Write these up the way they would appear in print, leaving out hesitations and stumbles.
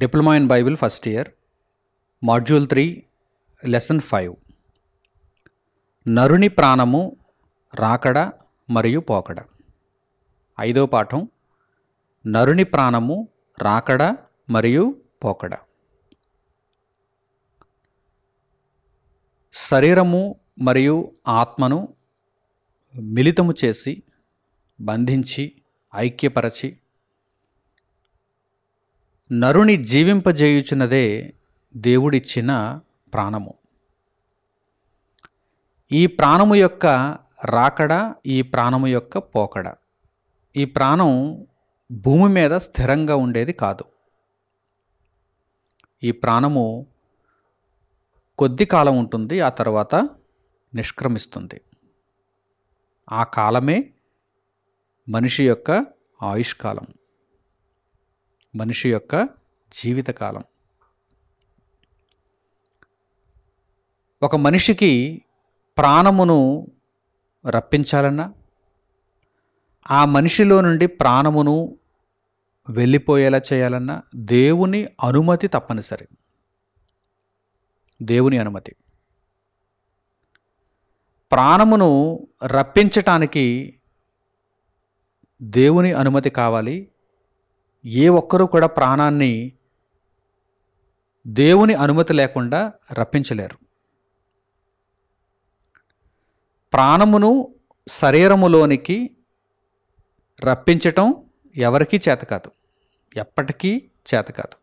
Diploma in Bible first year, module 3, lesson 5. నరుని ప్రాణము రాకడ మరియు పోకడ. 5వ పాఠం, నరుని ప్రాణము రాకడ మరియు పోకడ. శరీరము మరియు ఆత్మను మిళితము చేసి, బంధించి, ఐక్యపరచి నరుని జీవింపజేయుచున్నదే దేవుడిచ్చిన ప్రాణము. ఈ ప్రాణము యొక్క రాకడ, ఈ ప్రాణము యొక్క పోకడ. ఈ ప్రాణం భూమి మీద స్థిరంగా ఉండేది కాదు. ఈ ప్రాణము కొద్ది కాలం ఉంటుంది, ఆ తర్వాత నిష్క్రమిస్తుంది. ఆ కాలమే మనిషి యొక్క ఆయుష్కాలం, మనిషి యొక్క జీవితకాలం. ఒక మనిషికి ప్రాణమును రప్పించాలన్నా, ఆ మనిషిలో నుండి ప్రాణమును వెళ్ళిపోయేలా చేయాలన్నా దేవుని అనుమతి తప్పనిసరి. దేవుని అనుమతి. ప్రాణమును రప్పించటానికి దేవుని అనుమతి కావాలి. ఏ ఒక్కరూ కూడా ప్రాణాన్ని దేవుని అనుమతి లేకుండా రప్పించలేరు. ప్రాణమును శరీరములోనికి రప్పించటం ఎవరికీ చేత కాదు, ఎప్పటికీ చేత కాదు.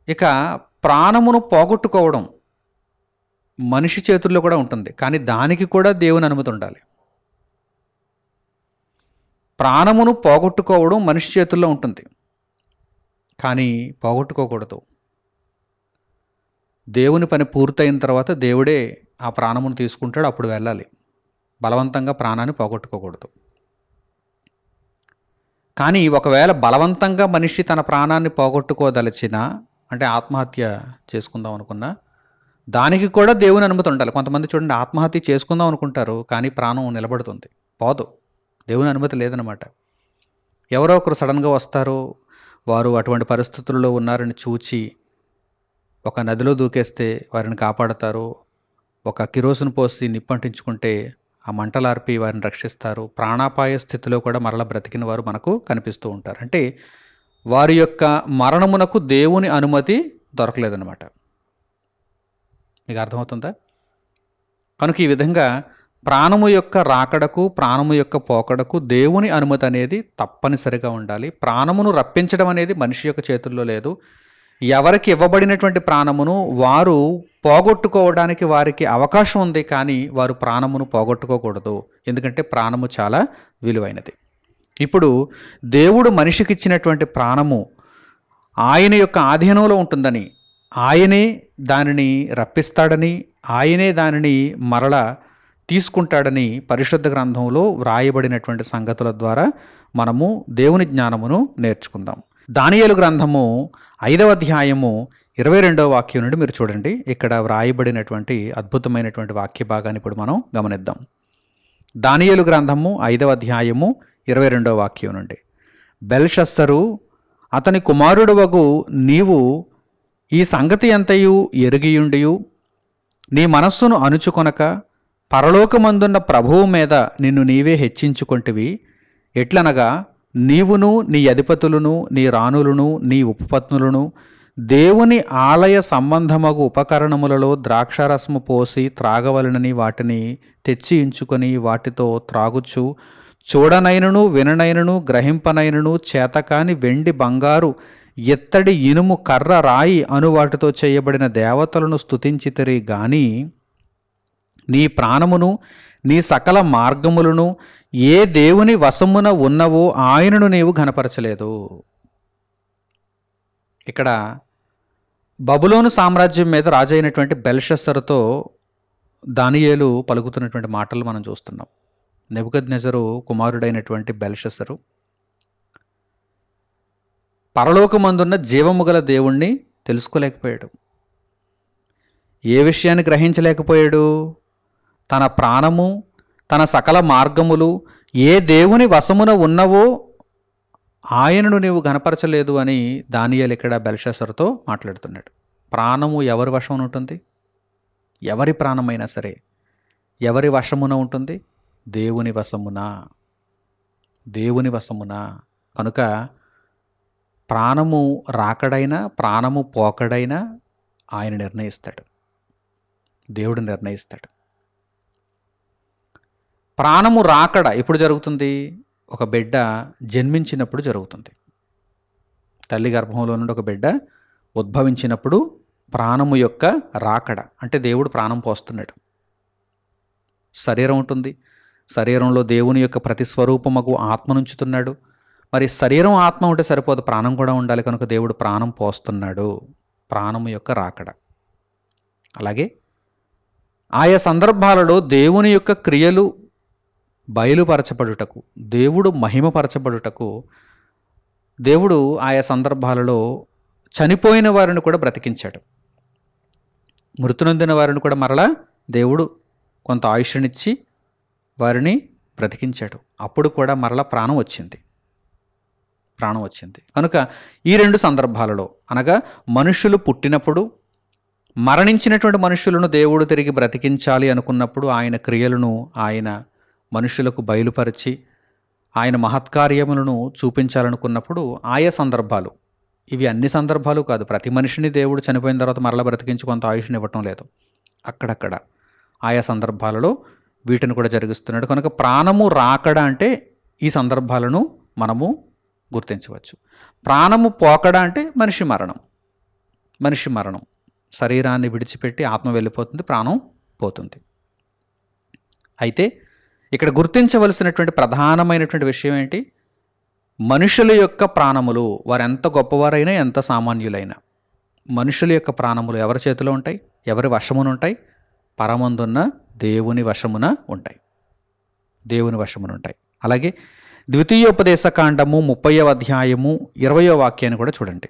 ఇక ప్రాణమును పోగొట్టుకోవడం మనిషి చేతుల్లో కూడా ఉంటుంది, కానీ దానికి కూడా దేవుని అనుమతి ఉండాలి. ప్రాణమును పోగొట్టుకోవడం మనిషి చేతుల్లో ఉంటుంది, కానీ పోగొట్టుకోకూడదు. దేవుని పని పూర్తయిన తర్వాత దేవుడే ఆ ప్రాణమును తీసుకుంటాడు, అప్పుడు వెళ్ళాలి. బలవంతంగా ప్రాణాన్ని పోగొట్టుకోకూడదు. కానీ ఒకవేళ బలవంతంగా మనిషి తన ప్రాణాన్ని పోగొట్టుకోదలిచినా, అంటే ఆత్మహత్య చేసుకుందాం అనుకున్నా, దానికి కూడా దేవుని అనుమతి ఉండాలి. కొంతమంది చూడండి, ఆత్మహత్య చేసుకుందాం అనుకుంటారు, కానీ ప్రాణం నిలబడుతుంది, పోదు. దేవుని అనుమతి లేదనమాట. ఎవరో ఒకరు సడన్గా వస్తారు, వారు అటువంటి పరిస్థితుల్లో ఉన్నారని చూచి ఒక నదిలో దూకేస్తే వారిని కాపాడతారు. ఒక కిరోసిన్ పోసి నిప్పంటించుకుంటే ఆ మంటలార్పి వారిని రక్షిస్తారు. ప్రాణాపాయ స్థితిలో కూడా మరల బ్రతికిన వారు మనకు కనిపిస్తూ ఉంటారు. అంటే వారి యొక్క మరణమునకు దేవుని అనుమతి దొరకలేదన్నమాట. మీకు అర్థమవుతుందా? కనుక ఈ విధంగా ప్రాణము యొక్క రాకడకు, ప్రాణము యొక్క పోకడకు దేవుని అనుమతి అనేది తప్పనిసరిగా ఉండాలి. ప్రాణమును రప్పించడం అనేది మనిషి యొక్క చేతుల్లో లేదు. ఎవరికి ఇవ్వబడినటువంటి ప్రాణమును వారు పోగొట్టుకోవడానికి వారికి అవకాశం ఉంది, కానీ వారు ప్రాణమును పోగొట్టుకోకూడదు. ఎందుకంటే ప్రాణము చాలా విలువైనది. ఇప్పుడు దేవుడు మనిషికి ఇచ్చినటువంటి ప్రాణము ఆయన యొక్క ఆధీనంలో ఉంటుందని, ఆయనే దానిని రప్పిస్తాడని, ఆయనే దానిని మరలా తీసుకుంటాడని పరిశుద్ధ గ్రంథంలో వ్రాయబడినటువంటి సంగతుల ద్వారా మనము దేవుని జ్ఞానమును నేర్చుకుందాం. దానియేలు గ్రంథము 5వ అధ్యాయము 22వ వాక్యం నుండి మీరు చూడండి. ఇక్కడ వ్రాయబడినటువంటి అద్భుతమైనటువంటి వాక్య భాగాన్ని ఇప్పుడు మనం గమనిద్దాం. దానియేలు గ్రంథము 5వ అధ్యాయము 22వ వాక్యం నుండి, బెల్షస్సరు అతని కుమారుడవగు నీవు ఈ సంగతి అంతయు ఎరిగియుండియు నీ మనస్సును అణుచుకొనక పరలోకమందున్న ప్రభువు మీద నిన్ను నీవే హెచ్చించుకొంటివి. ఎట్లనగా నీవును, నీ అధిపతులను, నీ రాణులను, నీ ఉపపత్నులను దేవుని ఆలయ సంబంధమగు ఉపకరణములలో ద్రాక్షారసము పోసి త్రాగవలనని వాటిని తెచ్చి ఉంచుకొని వాటితో త్రాగుచు చూడనైనను, విననైనను, గ్రహింపనైనను చేతకాని వెండి, బంగారు, ఎత్తడి, ఇనుము, కర్ర, రాయి అను వాటితో చేయబడిన దేవతలను స్తుతించితిరి గాని నీ ప్రాణమును, నీ సకల మార్గములను ఏ దేవుని వశమున ఉన్నవో ఆయనను నీవు ఘనపరచలేదు. ఇక్కడ బబులోను సామ్రాజ్యం మీద రాజైనటువంటి బెల్షస్సరుతో దానియేలు పలుకుతున్నటువంటి మాటలు మనం చూస్తున్నాం. నెబుకద్నెజరు కుమారుడైనటువంటి బెల్షస్సరు పరలోకమందున్న జీవము గల దేవుణ్ణి తెలుసుకోలేకపోయాడు. ఏ విషయాన్ని గ్రహించలేకపోయాడు? తన ప్రాణము, తన సకల మార్గములు ఏ దేవుని వశమున ఉన్నవో ఆయనను నీవు ఘనపరచలేదు అని దానియేలు ఇక్కడ బెల్షస్సరుతో మాట్లాడుతున్నాడు. ప్రాణము ఎవరి వశమున ఉంటుంది? ఎవరి ప్రాణమైనా సరే ఎవరి వశమున ఉంటుంది? దేవుని వశమున. దేవుని వశమున. కనుక ప్రాణము రాకడైనా ప్రాణము పోకడైనా ఆయన నిర్ణయిస్తాడు, దేవుడు నిర్ణయిస్తాడు. ప్రాణము రాకడ ఎప్పుడు జరుగుతుంది? ఒక బిడ్డ జన్మించినప్పుడు జరుగుతుంది. తల్లి గర్భంలో నుండి ఒక బిడ్డ ఉద్భవించినప్పుడు ప్రాణము యొక్క రాకడ, అంటే దేవుడు ప్రాణం పోస్తున్నాడు. శరీరం ఉంటుంది, శరీరంలో దేవుని యొక్క ప్రతిస్వరూపమగు ఆత్మనుంచుతున్నాడు. మరి శరీరం ఆత్మ ఉంటే సరిపోదు, ప్రాణం కూడా ఉండాలి. కనుక దేవుడు ప్రాణం పోస్తున్నాడు, ప్రాణము యొక్క రాకడ. అలాగే ఆయా సందర్భాలలో దేవుని యొక్క క్రియలు బయలుపరచబడుటకు, దేవుడు మహిమపరచబడుటకు దేవుడు ఆయా సందర్భాలలో చనిపోయిన వారిని కూడా బ్రతికించాడు. మృతునొందిన వారిని కూడా మరలా దేవుడు కొంత ఆయుష్నిచ్చి వారిని బ్రతికించాడు. అప్పుడు కూడా మరలా ప్రాణం వచ్చింది. కనుక ఈ రెండు సందర్భాలలో, అనగా మనుషులు పుట్టినప్పుడు, మరణించినటువంటి మనుషులను దేవుడు తిరిగి బ్రతికించాలి అనుకున్నప్పుడు ఆయన క్రియలను ఆయన మనుషులకు బయలుపరిచి ఆయన మహత్కార్యములను చూపించాలనుకున్నప్పుడు ఆయా సందర్భాలు, ఇవి అన్ని సందర్భాలు కాదు, ప్రతి మనిషిని దేవుడు చనిపోయిన తర్వాత మరలా బ్రతికించి కొంత ఆయుష్ని ఇవ్వటం లేదు. అక్కడక్కడ ఆయా సందర్భాలలో వీటిని కూడా జరిగిస్తున్నాడు. కనుక ప్రాణము రాకడ అంటే ఈ సందర్భాలను మనము గుర్తించవచ్చు. ప్రాణము పోకడ అంటే మనిషి మరణం. శరీరాన్ని విడిచిపెట్టి ఆత్మ వెళ్ళిపోతుంది, ప్రాణం పోతుంది. అయితే ఇక్కడ గుర్తించవలసినటువంటి ప్రధానమైనటువంటి విషయం ఏంటి? మనుషుల యొక్క ప్రాణములు, వారు ఎంత గొప్పవారైనా ఎంత సామాన్యులైనా, మనుషుల యొక్క ప్రాణములు ఎవరి చేతిలో ఉంటాయి? ఎవరి వశమున ఉంటాయి? పరమందున్న దేవుని వశమున ఉంటాయి. అలాగే ద్వితీయోపదేశకాండము 30వ అధ్యాయము 20వ వాక్యాన్ని కూడా చూడండి.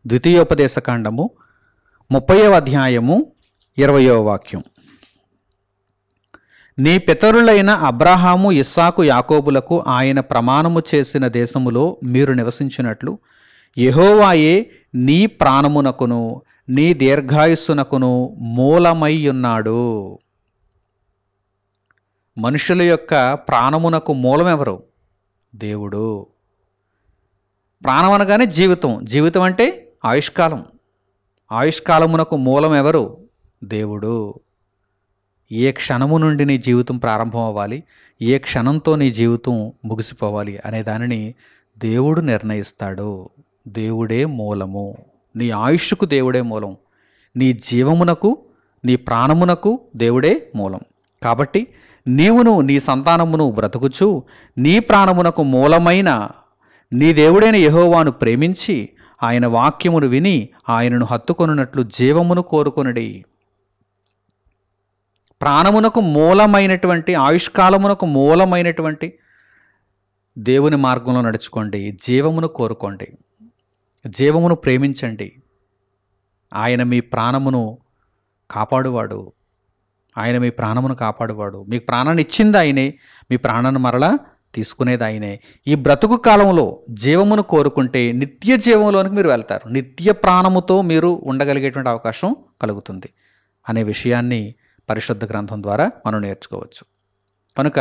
ద్వితీయోపదేశకాండము 30వ అధ్యాయము 20వ వాక్యం. నీ పితరులైన అబ్రహాము, ఇస్సాకు, యాకోబులకు ఆయన ప్రమాణము చేసిన దేశములో మీరు నివసించినట్లు యెహోవాయే నీ ప్రాణమునకును నీ దీర్ఘాయుస్సునకును మూలమై ఉన్నాడు. మనుషుల యొక్క ప్రాణమునకు మూలం ఎవరు? దేవుడు. ప్రాణం అనగానే జీవితం అంటే ఆయుష్కాలమునకు మూలం ఎవరు? దేవుడు. ఏ క్షణము నుండి నీ జీవితం ప్రారంభం అవ్వాలి, ఏ క్షణంతో నీ జీవితం ముగిసిపోవాలి అనే దానిని దేవుడు నిర్ణయిస్తాడు. దేవుడే మూలము. నీ ఆయుష్కు దేవుడే మూలం, నీ జీవమునకు, నీ ప్రాణమునకు దేవుడే మూలం. కాబట్టి నీవును నీ సంతానమును బ్రతుకుచు నీ ప్రాణమునకు మూలమైన నీ దేవుడైన యెహోవాను ప్రేమించి ఆయన వాక్యమును విని ఆయనను హత్తుకొనున్నట్లు జీవమును కోరుకొనుడి. ప్రాణమునకు మూలమైనటువంటి, ఆయుష్కాలమునకు మూలమైనటువంటి దేవుని మార్గంలో నడుచుకోండి. జీవమును కోరుకోండి, జీవమును ప్రేమించండి. ఆయన మీ ప్రాణమును కాపాడువాడు. మీకు ప్రాణాన్ని ఇచ్చింది ఆయనే, మీ ప్రాణాన్ని మరలా తీసుకునేది ఆయనే. ఈ బ్రతుకు కాలంలో జీవమును కోరుకుంటే నిత్య జీవంలోనికి మీరు వెళ్తారు, నిత్య ప్రాణముతో మీరు ఉండగలిగేటువంటి అవకాశం కలుగుతుంది అనే విషయాన్ని పరిశుద్ధ గ్రంథం ద్వారా మనం నేర్చుకోవచ్చు. కనుక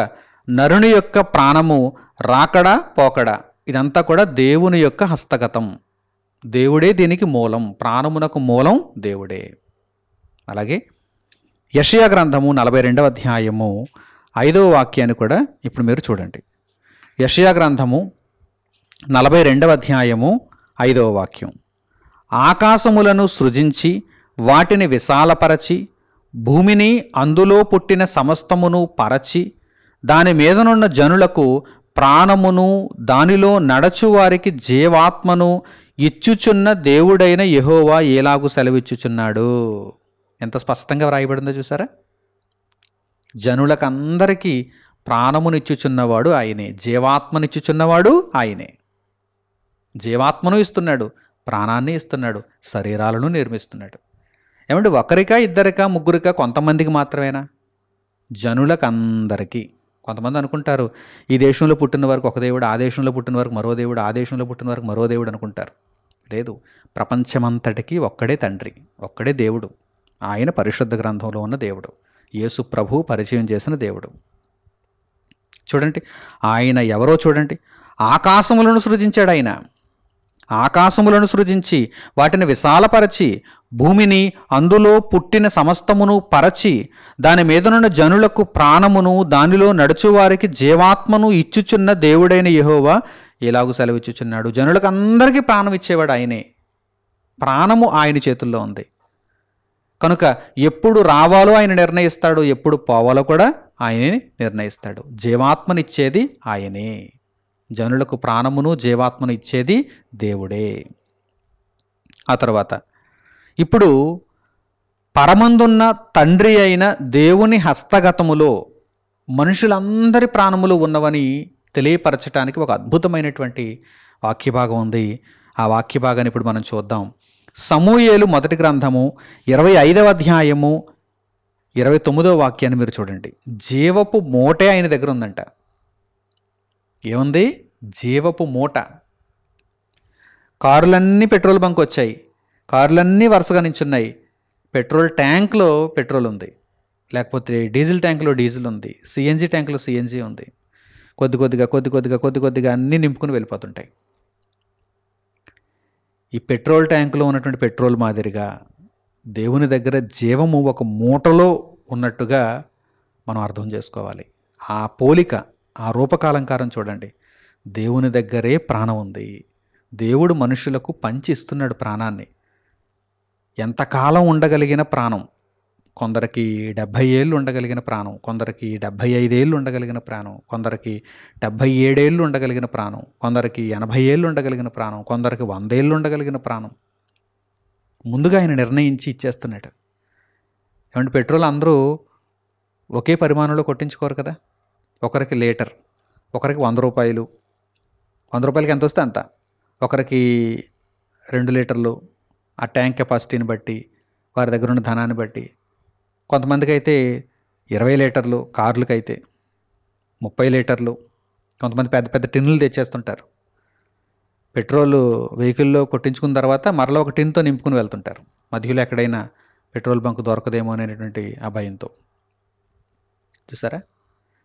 నరుని యొక్క ప్రాణము రాకడా పోకడా ఇదంతా కూడా దేవుని యొక్క హస్తగతం. దేవుడే దీనికి మూలం, ప్రాణమునకు మూలం దేవుడే. అలాగే యెషయా గ్రంథము 42వ అధ్యాయము 5వ వాక్యాన్ని కూడా ఇప్పుడు మీరు చూడండి. యెషయా గ్రంథము 42వ అధ్యాయము 5వ వాక్యం. ఆకాశములను సృజించి వాటిని విశాలపరచి భూమిని అందులో పుట్టిన సమస్తమును పరచి దాని మీదనున్న జనులకు ప్రాణమును దానిలో నడచు వారికి జీవాత్మను ఇచ్చుచున్న దేవుడైన యెహోవా ఏలాగు సెలవిచ్చుచున్నాడు. ఎంత స్పష్టంగా వ్రాయబడిందో చూసారా? జనులకందరికీ ప్రాణమునిచ్చుచున్నవాడు ఆయనే, జీవాత్మనిచ్చుచున్నవాడు ఆయనే. జీవాత్మను ఇస్తున్నాడు, ప్రాణాన్ని ఇస్తున్నాడు, శరీరాలను నిర్మిస్తున్నాడు. ఒకరికా, ఇద్దరికా, ముగ్గురికా, కొంతమందికి మాత్రమేనా? జనులకందరికీ. కొంతమంది అనుకుంటారు ఈ దేశంలో పుట్టిన వరకు ఒక దేవుడు, ఆ దేశంలో పుట్టిన వరకు మరో దేవుడు, ఆ దేశంలో పుట్టిన వరకు మరో దేవుడు అనుకుంటారు. లేదు, ప్రపంచమంతటికి ఒక్కడే తండ్రి, ఒక్కడే దేవుడు. ఆయన పరిశుద్ధ గ్రంథంలో ఉన్న దేవుడు, యేసు ప్రభు పరిచయం చేసిన దేవుడు. చూడండి, ఆయన ఎవరో చూడండి. ఆకాశములను సృజించాడు ఆయన. ఆకాశములను సృజించి వాటిని విశాలపరచి భూమిని అందులో పుట్టిన సమస్తమును పరచి దాని మీదనున్న జనులకు ప్రాణమును దానిలో నడుచువారికి జీవాత్మను ఇచ్చుచున్న దేవుడైన యెహోవా ఇలాగు సెలవిచ్చుచున్నాడు. జనులకు అందరికీ ప్రాణం ఇచ్చేవాడు ఆయనే. ప్రాణము ఆయన చేతుల్లో ఉంది కనుక ఎప్పుడు రావాలో ఆయన నిర్ణయిస్తాడు, ఎప్పుడు పోవాలో కూడా ఆయనే నిర్ణయిస్తాడు. జీవాత్మనిచ్చేది ఆయనే. జనులకు ప్రాణమును జీవాత్మను ఇచ్చేది దేవుడే. ఆ తర్వాత ఇప్పుడు పరమందున్న తండ్రి అయిన దేవుని హస్తగతములో మనుషులందరి ప్రాణములు ఉన్నవని తెలియపరచడానికి ఒక అద్భుతమైనటువంటి వాక్యభాగం ఉంది. ఆ వాక్యభాగాన్ని ఇప్పుడు మనం చూద్దాం. సమూయేలు మొదటి గ్రంథము 25వ అధ్యాయము 29వ వాక్యాన్ని మీరు చూడండి. జీవపు మూటే ఆయన దగ్గర ఉందంట. ఏముంది? జీవపు మూట. కారులన్నీ పెట్రోల్ బంక్ వచ్చాయి, కారులన్నీ వరుసగా నించున్నాయి. పెట్రోల్ ట్యాంక్లో పెట్రోల్ ఉంది, లేకపోతే డీజిల్ ట్యాంక్లో డీజిల్ ఉంది, సిఎన్జి ట్యాంక్లో సిఎన్జి ఉంది. కొద్ది కొద్దిగా అన్నీ నింపుకుని వెళ్ళిపోతుంటాయి. ఈ పెట్రోల్ ట్యాంకులో ఉన్నటువంటి పెట్రోల్ మాదిరిగా దేవుని దగ్గర జీవము ఒక మూటలో ఉన్నట్టుగా మనం అర్థం చేసుకోవాలి. ఆ పోలిక, ఆ రూపకాలంకారం చూడండి. దేవుని దగ్గరే ప్రాణం ఉంది. దేవుడు మనుషులకు పంచి ఇస్తున్నాడు ప్రాణాన్ని. ఎంతకాలం ఉండగలిగిన ప్రాణం. కొందరికి 70 ఏళ్ళు ఉండగలిగిన ప్రాణం, కొందరికి 75 ఏళ్ళు ఉండగలిగిన ప్రాణం, కొందరికి 77 ఏళ్ళు ఉండగలిగిన ప్రాణం, కొందరికి 80 ఏళ్ళు ఉండగలిగిన ప్రాణం, కొందరికి 100 ఏళ్ళు ఉండగలిగిన ప్రాణం ముందుగా ఆయన నిర్ణయించి ఇచ్చేస్తున్నాడు. ఏమంటే పెట్రోల్ అందరూ ఒకే పరిమాణంలో కొట్టించుకోరు కదా. ఒకరికి లీటర్, ఒకరికి 100 రూపాయలు, 100 రూపాయలకి ఎంత వస్తే అంత. ఒకరికి 2 లీటర్లు, ఆ ట్యాంక్ కెపాసిటీని బట్టి, వారి దగ్గర ఉన్న ధనాన్ని బట్టి. కొంతమందికి అయితే 20 లీటర్లు, కార్లకైతే 30 లీటర్లు. కొంతమంది పెద్ద పెద్ద టిన్నులు తెచ్చేస్తుంటారు. పెట్రోల్ వెహికల్లో కొట్టించుకున్న తర్వాత మరలా ఒక టిన్తో నింపుకుని వెళ్తుంటారు. మధ్యలో ఎక్కడైనా పెట్రోల్ బంక్ దొరకదేమో అనేటువంటి ఆ భయంతో. చూసారా,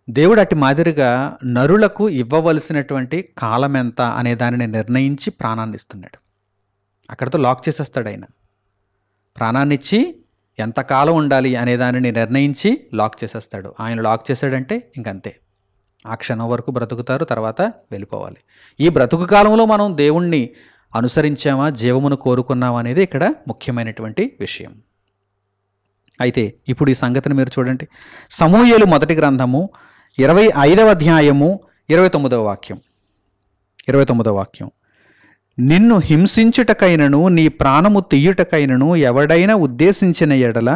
దేవుడు అట్టి మాదిరిగా నరులకు ఇవ్వవలసినటువంటి కాలం ఎంత అనే దానిని నిర్ణయించి ప్రాణాన్ని ఇస్తున్నాడు. అక్కడితో లాక్ చేసేస్తాడు ఆయన. ప్రాణాన్ని ఇచ్చి ఎంతకాలం ఉండాలి అనే దానిని నిర్ణయించి లాక్ చేసేస్తాడు. ఆయన లాక్ చేశాడంటే ఇంకంతే, ఆ క్షణం వరకు బ్రతుకుతారు, తర్వాత వెళ్ళిపోవాలి. ఈ బ్రతుకు కాలంలో మనం దేవుణ్ణి అనుసరించామా, జీవమును కోరుకున్నామా అనేది ఇక్కడ ముఖ్యమైనటువంటి విషయం. అయితే ఇప్పుడు ఈ సంగతిని మీరు చూడండి. సమూయేలు మొదటి గ్రంథము 25వ అధ్యాయము 29వ వాక్యం. 29వ వాక్యం. నిన్ను హింసించుటకైనను నీ ప్రాణము తీయుటకైనను ఎవడైనా ఉద్దేశించిన ఎడల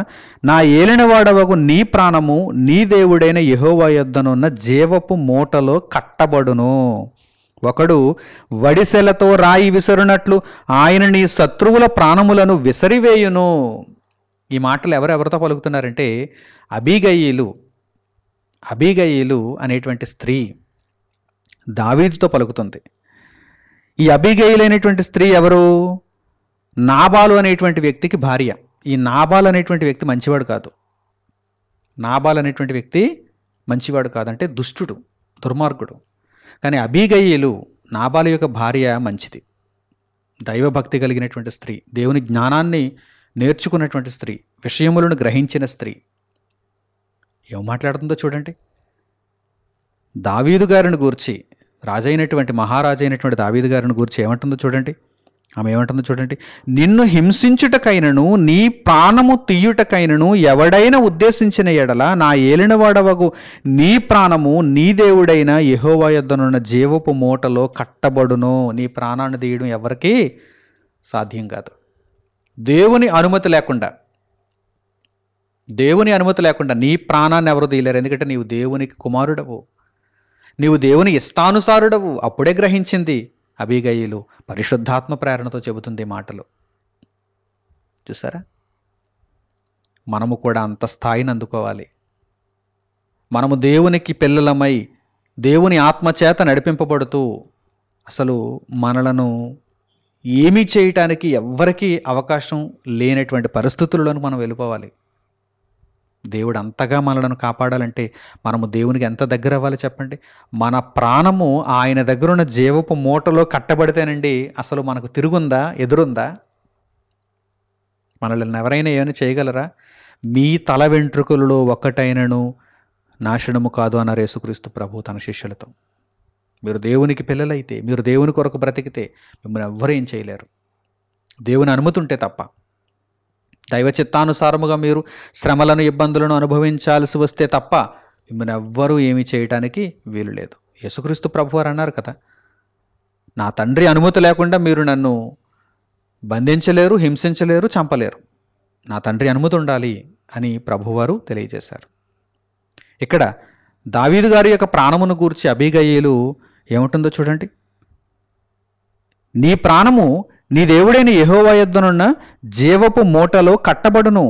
నా ఏలినవాడవగు నీ ప్రాణము నీ దేవుడైన యెహోవా యొద్దనున్న జీవపు మూటలో కట్టబడును. ఒకడు వడిసెలతో రాయి విసరునట్లు ఆయన నీ శత్రువుల ప్రాణములను విసరివేయును. ఈ మాటలు ఎవరెవరితో పలుకుతున్నారంటే అబీగయీలు అనేటువంటి స్త్రీ దావీదుతో పలుకుతుంది. ఈ అబీగయీలు అనేటువంటి స్త్రీ ఎవరు? నాబాలు అనేటువంటి వ్యక్తికి భార్య. ఈ నాబాల్ అనేటువంటి వ్యక్తి మంచివాడు కాదు. నాబాల్ అనేటువంటి వ్యక్తి మంచివాడు కాదంటే దుష్టుడు, దుర్మార్గుడు. కానీ అబీగయీలు నాబాలు యొక్క భార్య మంచిది, దైవభక్తి కలిగినటువంటి స్త్రీ, దేవుని జ్ఞానాన్ని నేర్చుకున్నటువంటి స్త్రీ, విషయములను గ్రహించిన స్త్రీ. ఏం మాట్లాడుతుందో చూడండి. దావీదు గారిని గూర్చి, రాజైనటువంటి మహారాజైనటువంటి దావీదు గారిని గూర్చి ఏమంటుందో చూడండి. ఆమె ఏమంటుందో చూడండి. నిన్ను హింసించుటకైనను నీ ప్రాణము తీయుటకైనను ఎవడైనా ఉద్దేశించిన ఎడల నా ఏలినవాడవగు నీ ప్రాణము నీ దేవుడైన యెహోవా యొద్దనున్న జీవపు మూటలో కట్టబడును. నీ ప్రాణాన్ని తీయడం ఎవరికీ సాధ్యం కాదు. దేవుని అనుమతి లేకుండా నీ ప్రాణాన్ని ఎవరు తీయలేరు. ఎందుకంటే నీవు దేవునికి కుమారుడవు, నీవు దేవుని ఇష్టానుసారుడవు. అప్పుడే గ్రహించింది అబీగయీలు. పరిశుద్ధాత్మ ప్రేరణతో చెబుతుంది మాటలు. చూసారా, మనము కూడా అంత స్థాయిని అందుకోవాలి. మనము దేవునికి పిల్లలమై దేవుని ఆత్మచేత నడిపింపబడుతూ అసలు మనలను ఏమీ చేయటానికి ఎవ్వరికీ అవకాశం లేనటువంటి పరిస్థితుల్లోకి మనం వెళ్ళిపోవాలి. దేవుడు అంతగా మనలను కాపాడాలంటే మనము దేవునికి ఎంత దగ్గర అవ్వాలి చెప్పండి. మన ప్రాణము ఆయన దగ్గర ఉన్న జీవపు మూటలో కట్టబడితేనండి అసలు మనకు తిరుగుందా, ఎదురుందా? మనల్ని ఎవరైనా ఏమైనా చేయగలరా? మీ తల వెంట్రుకలలో ఒక్కటైనను నాశనము కాదు అన్నారు యేసుక్రీస్తు ప్రభు తన శిష్యులతో. మీరు దేవునికి పిల్లలైతే, మీరు దేవుని కొరకు బ్రతికితే మిమ్మల్ని ఎవ్వరూ ఏం చేయలేరు, దేవుని అనుమతి ఉంటే తప్ప. దైవ చిత్తానుసారముగా మీరు శ్రమలను, ఇబ్బందులను అనుభవించాల్సి వస్తే తప్ప మిమ్మల్ని ఎవ్వరూ ఏమీ చేయటానికి వీలు లేదు. యేసుక్రీస్తు ప్రభువారు అన్నారు కదా, నా తండ్రి అనుమతి లేకుండా మీరు నన్ను బంధించలేరు, హింసించలేరు, చంపలేరు. నా తండ్రి అనుమతి ఉండాలి అని ప్రభువారు తెలియజేశారు. ఇక్కడ దావీదు గారి యొక్క ప్రాణమును గూర్చి అబీగయీలు ఏముంటుందో చూడండి. నీ ప్రాణము నీ దేవుడైన యెహోవా యొద్దనున్న జీవపు మూటలో కట్టబడును.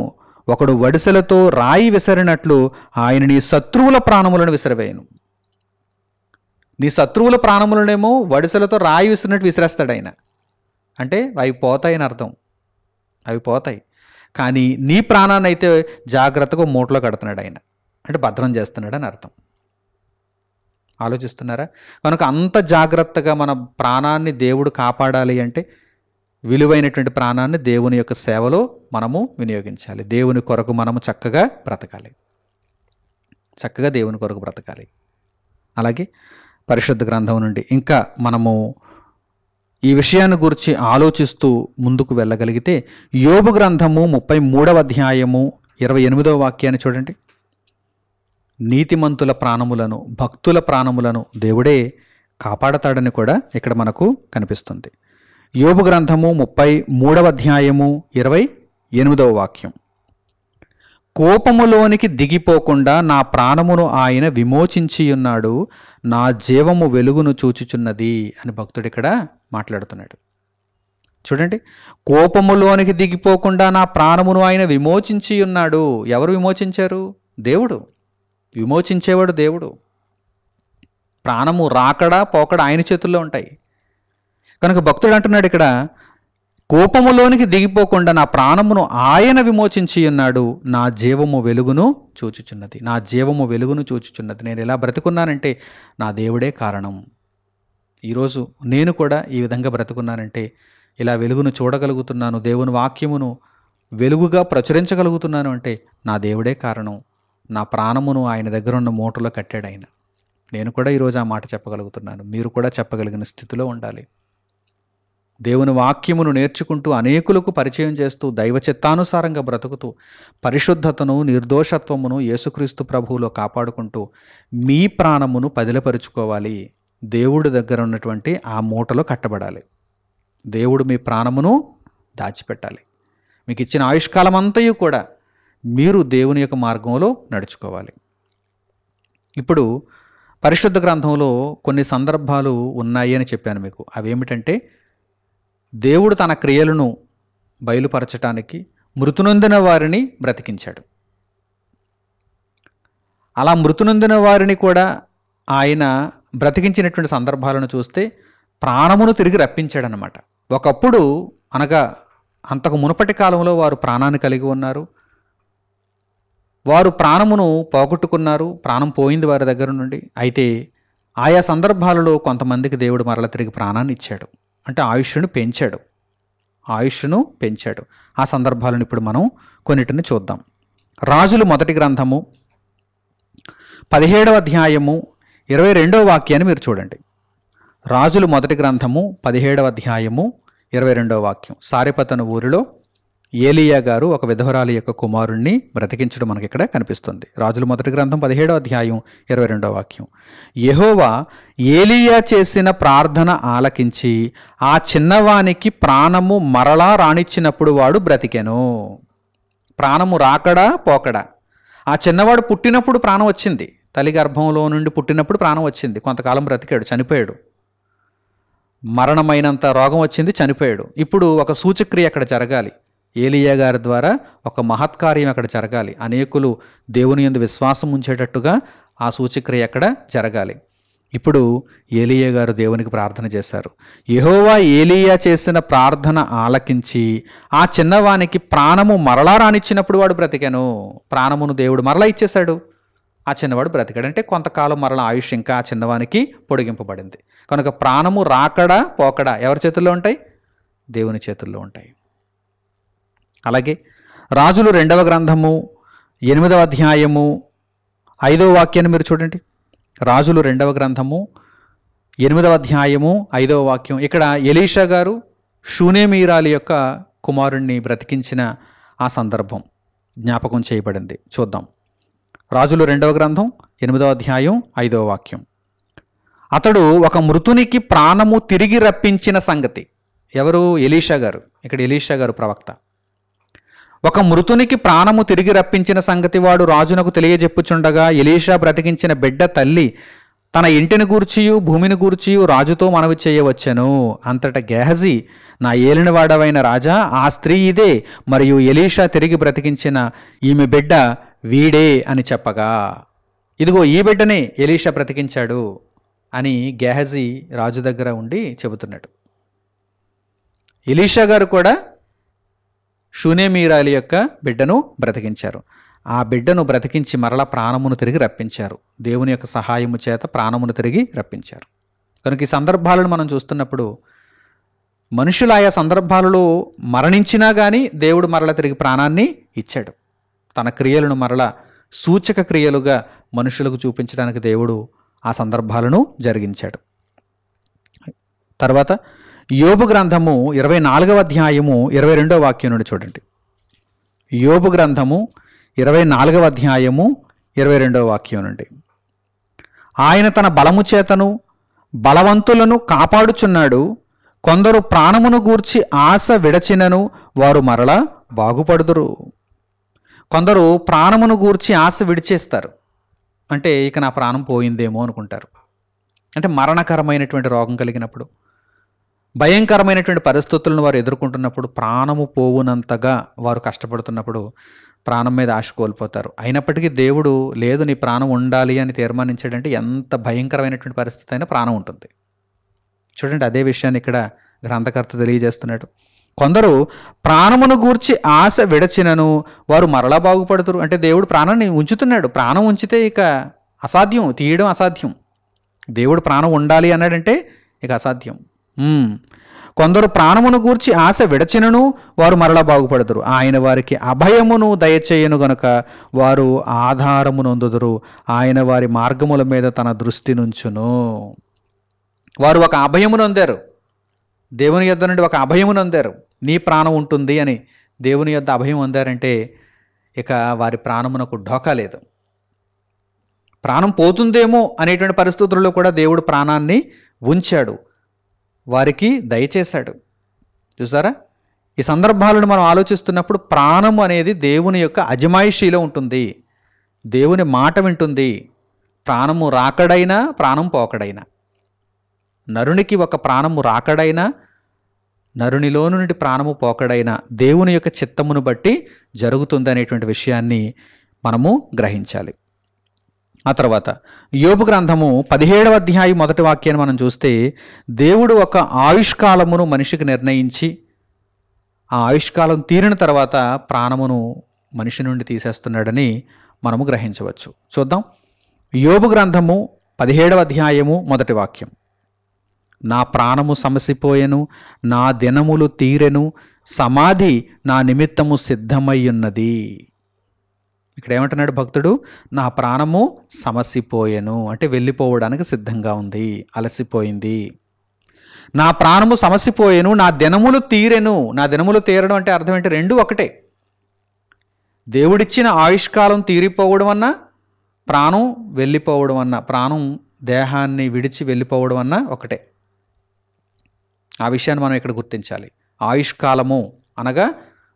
ఒకడు వడిసెలతో రాయి విసరినట్లు ఆయన నీ శత్రువుల ప్రాణములను విసిరవేయను. నీ శత్రువుల ప్రాణములనేమో వడిసెలతో రాయి విసిరినట్టు విసిరేస్తాడు ఆయన. అంటే అవి పోతాయి అని అర్థం, అవి పోతాయి. కానీ నీ ప్రాణాన్ని అయితే జాగ్రత్తగా మూటలో కడుతున్నాడు ఆయన, అంటే భద్రం చేస్తున్నాడు అని అర్థం. ఆలోచిస్తున్నారా? కనుక అంత జాగ్రత్తగా మన ప్రాణాన్ని దేవుడు కాపాడాలి అంటే విలువైనటువంటి ప్రాణాన్ని దేవుని యొక్క సేవలో మనము వినియోగించాలి. దేవుని కొరకు మనము చక్కగా బ్రతకాలి, చక్కగా దేవుని కొరకు బ్రతకాలి. అలాగే పరిశుద్ధ గ్రంథం నుండి ఇంకా మనము ఈ విషయాన్ని గురించి ఆలోచిస్తూ ముందుకు వెళ్ళగలిగితే యోబు గ్రంథము 33వ అధ్యాయము 28వ వాక్యాన్ని చూడండి. నీతిమంతుల ప్రాణములను, భక్తుల ప్రాణములను దేవుడే కాపాడతాడని కూడా ఇక్కడ మనకు కనిపిస్తుంది. యోబు గ్రంథము 33వ అధ్యాయము 28వ వాక్యం. కోపములోనికి దిగిపోకుండా నా ప్రాణమును ఆయన విమోచించి ఉన్నాడు, నా జీవము వెలుగును చూచుచున్నది అని భక్తుడు ఇక్కడ మాట్లాడుతున్నాడు. చూడండి, కోపములోనికి దిగిపోకుండా నా ప్రాణమును ఆయన విమోచించి ఉన్నాడు. ఎవరు విమోచించారు? దేవుడు. విమోచించేవాడు దేవుడు. ప్రాణము రాకడా పోకడా ఆయన చేతుల్లో ఉంటాయి. కనుక భక్తుడు అంటున్నాడు ఇక్కడ, కోపములోనికి దిగిపోకుండా నా ప్రాణమును ఆయన విమోచించి ఉన్నాడు, నా జీవము వెలుగును చూచుచున్నది. నా జీవము వెలుగును చూచుచున్నది. నేను ఎలా బ్రతుకున్నానంటే నా దేవుడే కారణం. ఈరోజు నేను కూడా ఈ విధంగా బ్రతుకున్నానంటే, ఇలా వెలుగును చూడగలుగుతున్నాను, దేవుని వాక్యమును వెలుగుగా ప్రచురించగలుగుతున్నాను అంటే నా దేవుడే కారణం. నా ప్రాణమును ఆయన దగ్గర ఉన్న మూటలో కట్టాడు ఆయన. నేను కూడా ఈరోజు ఆ మాట చెప్పగలుగుతున్నాను. మీరు కూడా చెప్పగలిగిన స్థితిలో ఉండాలి. దేవుని వాక్యమును నేర్చుకుంటూ అనేకులకు పరిచయం చేస్తూ దైవ చిత్తానుసారంగా బ్రతుకుతూ పరిశుద్ధతను, నిర్దోషత్వమును యేసుక్రీస్తు ప్రభువులో కాపాడుకుంటూ మీ ప్రాణమును పదిలపరుచుకోవాలి. దేవుడి దగ్గర ఉన్నటువంటి ఆ మూటలో కట్టబడాలి. దేవుడు మీ ప్రాణమును దాచిపెట్టాలి. మీకు ఇచ్చిన ఆయుష్కాలం అంతయు కూడా మీరు దేవుని యొక్క మార్గంలో నడుచుకోవాలి. ఇప్పుడు పరిశుద్ధ గ్రంథంలో కొన్ని సందర్భాలు ఉన్నాయి అని చెప్పాను మీకు. అవేమిటంటే, దేవుడు తన క్రియలను బయలుపరచటానికి మృతునొందిన వారిని బ్రతికించాడు. అలా మృతునొందిన వారిని కూడా ఆయన బ్రతికించినటువంటి సందర్భాలను చూస్తే ప్రాణమును తిరిగి రప్పించాడనమాట. ఒకప్పుడు అనగా అంతకు మునుపటి కాలంలో వారు ప్రాణాన్ని కలిగి ఉన్నారు, వారు ప్రాణమును పోగొట్టుకున్నారు, ప్రాణం పోయింది వారి దగ్గర నుండి. అయితే ఆయా సందర్భాలలో కొంతమందికి దేవుడు మరల తిరిగి ప్రాణాన్ని ఇచ్చాడు, అంటే ఆయుష్ను పెంచాడు, ఆయుష్ను పెంచాడు. ఆ సందర్భాలను ఇప్పుడు మనం కొన్నిటిని చూద్దాం. రాజులు మొదటి గ్రంథము 17వ అధ్యాయము 22వ వాక్యాన్ని మీరు చూడండి. రాజులు మొదటి గ్రంథము 17వ అధ్యాయము 22వ వాక్యం. సారెపతను ఊరిలో ఏలియా గారు ఒక విధవరాలి యొక్క కుమారుణ్ణి బ్రతికించడం మనకి ఇక్కడ కనిపిస్తుంది. రాజుల మొదటి గ్రంథం 17వ అధ్యాయం 22వ వాక్యం. యెహోవా ఏలియా చేసిన ప్రార్థన ఆలకించి ఆ చిన్నవానికి ప్రాణము మరలా రానిచ్చినప్పుడు వాడు బ్రతికెను. ప్రాణము రాకడా పోకడా. ఆ చిన్నవాడు పుట్టినప్పుడు ప్రాణం వచ్చింది, తల్లి గర్భంలో నుండి పుట్టినప్పుడు ప్రాణం వచ్చింది, కొంతకాలం బ్రతికాడు, చనిపోయాడు. మరణమైనంత రోగం వచ్చింది, చనిపోయాడు. ఇప్పుడు ఒక సూచక్రియ అక్కడ జరగాలి. ఏలియా గారి ద్వారా ఒక మహత్కార్యం అక్కడ జరగాలి. అనేకులు దేవుని యందు విశ్వాసం ఉంచేటట్టుగా ఆ సూచక్రియ అక్కడ జరగాలి. ఇప్పుడు ఏలీయా గారు దేవునికి ప్రార్థన చేశారు. యెహోవా ఏలీయా చేసిన ప్రార్థన ఆలకించి ఆ చిన్నవానికి ప్రాణము మరలా రానిచ్చినప్పుడు వాడు బ్రతికాను. ప్రాణమును దేవుడు మరలా ఇచ్చేశాడు. ఆ చిన్నవాడు బ్రతికాడు. అంటే కొంతకాలం మరలా ఆయుష్ ఇంకా ఆ చిన్నవానికి పొడిగింపబడింది. కనుక ప్రాణము రాకడా పోకడా ఎవరి చేతుల్లో ఉంటాయి? దేవుని చేతుల్లో ఉంటాయి. అలాగే రాజులు 2వ గ్రంథము 8వ అధ్యాయము 5వ వాక్యాన్ని మీరు చూడండి. రాజులు 2వ గ్రంథము 8వ అధ్యాయము 5వ వాక్యం. ఇక్కడ ఎలీషా గారు షూనేమీరాలి యొక్క కుమారుణ్ణి బ్రతికించిన ఆ సందర్భం జ్ఞాపకం చేయబడింది. చూద్దాం. రాజులు 2వ గ్రంథం 8వ అధ్యాయం 5వ వాక్యం. అతడు ఒక మృతునికి ప్రాణము తిరిగి రప్పించిన సంగతి. ఎవరు? ఎలీషా గారు. ఇక్కడ ఎలీషా గారు ప్రవక్త. ఒక మృతునికి ప్రాణము తిరిగి రప్పించిన సంగతి వాడు రాజునకు తెలియజెప్పుచుండగా ఎలీషా బ్రతికించిన బిడ్డ తల్లి తన ఇంటిని గూర్చియు భూమిని గూర్చియు రాజుతో మనవి చేయవచ్చెను. అంతటా గేహజీ, నా ఏలినవాడవైన రాజా, ఆ స్త్రీ ఇదే, మరియు ఎలీషా తిరిగి బ్రతికించిన ఈమె బిడ్డ వీడే అని చెప్పగా, ఇదిగో ఈ బిడ్డనే ఎలీషా బ్రతికించాడు అని గేహజీ రాజు దగ్గర ఉండి చెబుతున్నాడు. ఎలీషా గారు కూడా షూనేమీరాలి యొక్క బిడ్డను బ్రతికించారు. ఆ బిడ్డను బ్రతికించి మరలా ప్రాణమును తిరిగి రప్పించారు. దేవుని యొక్క సహాయము చేత ప్రాణమును తిరిగి రప్పించారు. కనుక ఈ సందర్భాలను మనం చూస్తున్నప్పుడు మనుషులు ఆయా సందర్భాలలో మరణించినా కానీ దేవుడు మరలా తిరిగి ప్రాణాన్ని ఇచ్చాడు. తన క్రియలను మరలా సూచక క్రియలుగా మనుషులకు చూపించడానికి దేవుడు ఆ సందర్భాలను జరిగించాడు. తర్వాత యోబు గ్రంథము 24వ అధ్యాయము 22వ వాక్యం నుండి చూడండి. యోబు గ్రంథము 24వ అధ్యాయము 22వ వాక్యం నుండి. ఆయన తన బలము చేతను బలవంతులను కాపాడుచున్నాడు. కొందరు ప్రాణమును గూర్చి ఆశ విడచినను వారు మరలా బాగుపడుదురు. కొందరు ప్రాణమును గూర్చి ఆశ విడిచేస్తారు. అంటే ఇక నా ప్రాణం పోయిందేమో అనుకుంటారు. అంటే మరణకరమైనటువంటి రోగం కలిగినప్పుడు, భయంకరమైనటువంటి పరిస్థితులను వారు ఎదుర్కొంటున్నప్పుడు, ప్రాణము పోవునంతగా వారు కష్టపడుతున్నప్పుడు ప్రాణం మీద ఆశ కోల్పోతారు. అయినప్పటికీ దేవుడు లేదు, నీ ప్రాణం ఉండాలి అని తీర్మానించాడంటే ఎంత భయంకరమైనటువంటి పరిస్థితి అయినా ప్రాణం ఉంటుంది. చూడండి, అదే విషయాన్ని ఇక్కడ గ్రంథకర్త తెలియజేస్తున్నాడు. కొందరు ప్రాణమును గూర్చి ఆశ విడచినను వారు మరలా బాగుపడుతురు. అంటే దేవుడు ప్రాణాన్ని ఉంచుతున్నాడు. ప్రాణం ఉంచితే ఇక అసాధ్యం, తీయడం అసాధ్యం. దేవుడు ప్రాణం ఉండాలి అన్నాడంటే ఇక అసాధ్యం. కొందరు ప్రాణమును గూర్చి ఆశ విడచినను వారు మరలా బాగుపడుదురు. ఆయన వారికి అభయమును దయచేయను గనుక వారు ఆధారము నొందుదురు. ఆయన వారి మార్గముల మీద తన దృష్టి నుంచును. వారు ఒక అభయము నొందారు. దేవుని యొద్ద నుండి ఒక అభయము నొందారు. నీ ప్రాణం ఉంటుంది అని దేవుని యొద్ద అభయం పొందారంటే ఇక వారి ప్రాణమునకు ఢోకా లేదు. ప్రాణం పోతుందేమో అనేటువంటి పరిస్థితుల్లో కూడా దేవుడు ప్రాణాన్ని ఉంచాడు, వారికి దయచేశాడు. చూసారా, ఈ సందర్భాలను మనం ఆలోచిస్తున్నప్పుడు ప్రాణము అనేది దేవుని యొక్క అజమాయిషీలో ఉంటుంది. దేవుని మాట వింటుంది. ప్రాణము రాకడైనా ప్రాణం పోకడైనా, నరునికి ఒక ప్రాణము రాకడైనా నరునిలో నుండి ప్రాణము పోకడైనా దేవుని యొక్క చిత్తమును బట్టి జరుగుతుంది అనేటువంటి విషయాన్ని మనము గ్రహించాలి. ఆ తర్వాత యోబు గ్రంథము 17వ అధ్యాయం 1వ వాక్యాన్ని మనం చూస్తే, దేవుడు ఒక ఆయుష్కాలమును మనిషికి నిర్ణయించి ఆ ఆయుష్కాలం తీరిన తర్వాత ప్రాణమును మనిషి నుండి తీసేస్తున్నాడని మనము గ్రహించవచ్చు. చూద్దాం. యోబు గ్రంథము 17వ అధ్యాయము 1వ వాక్యం. నా ప్రాణము సమసిపోయెను, నా దినములు తీరెను, సమాధి నా నిమిత్తము సిద్ధమయ్యున్నది. ఇక్కడ ఏమంటున్నాడు భక్తుడు? నా ప్రాణము సమసిపోయెను అంటే వెళ్ళిపోవడానికి సిద్ధంగా ఉంది, అలసిపోయింది. నా ప్రాణము సమసిపోయెను, నా దినములు తీరెను. నా దినములు తీరడం అంటే అర్థం ఏంటి? రెండు ఒకటే. దేవుడిచ్చిన ఆయుష్కాలం తీరిపోవడం అన్నా, ప్రాణం వెళ్ళిపోవడం అన్నా, ప్రాణం దేహాన్ని విడిచి వెళ్ళిపోవడం అన్నా ఒకటే. ఆ విషయాన్ని మనం ఇక్కడ గుర్తించాలి. ఆయుష్కాలము అనగా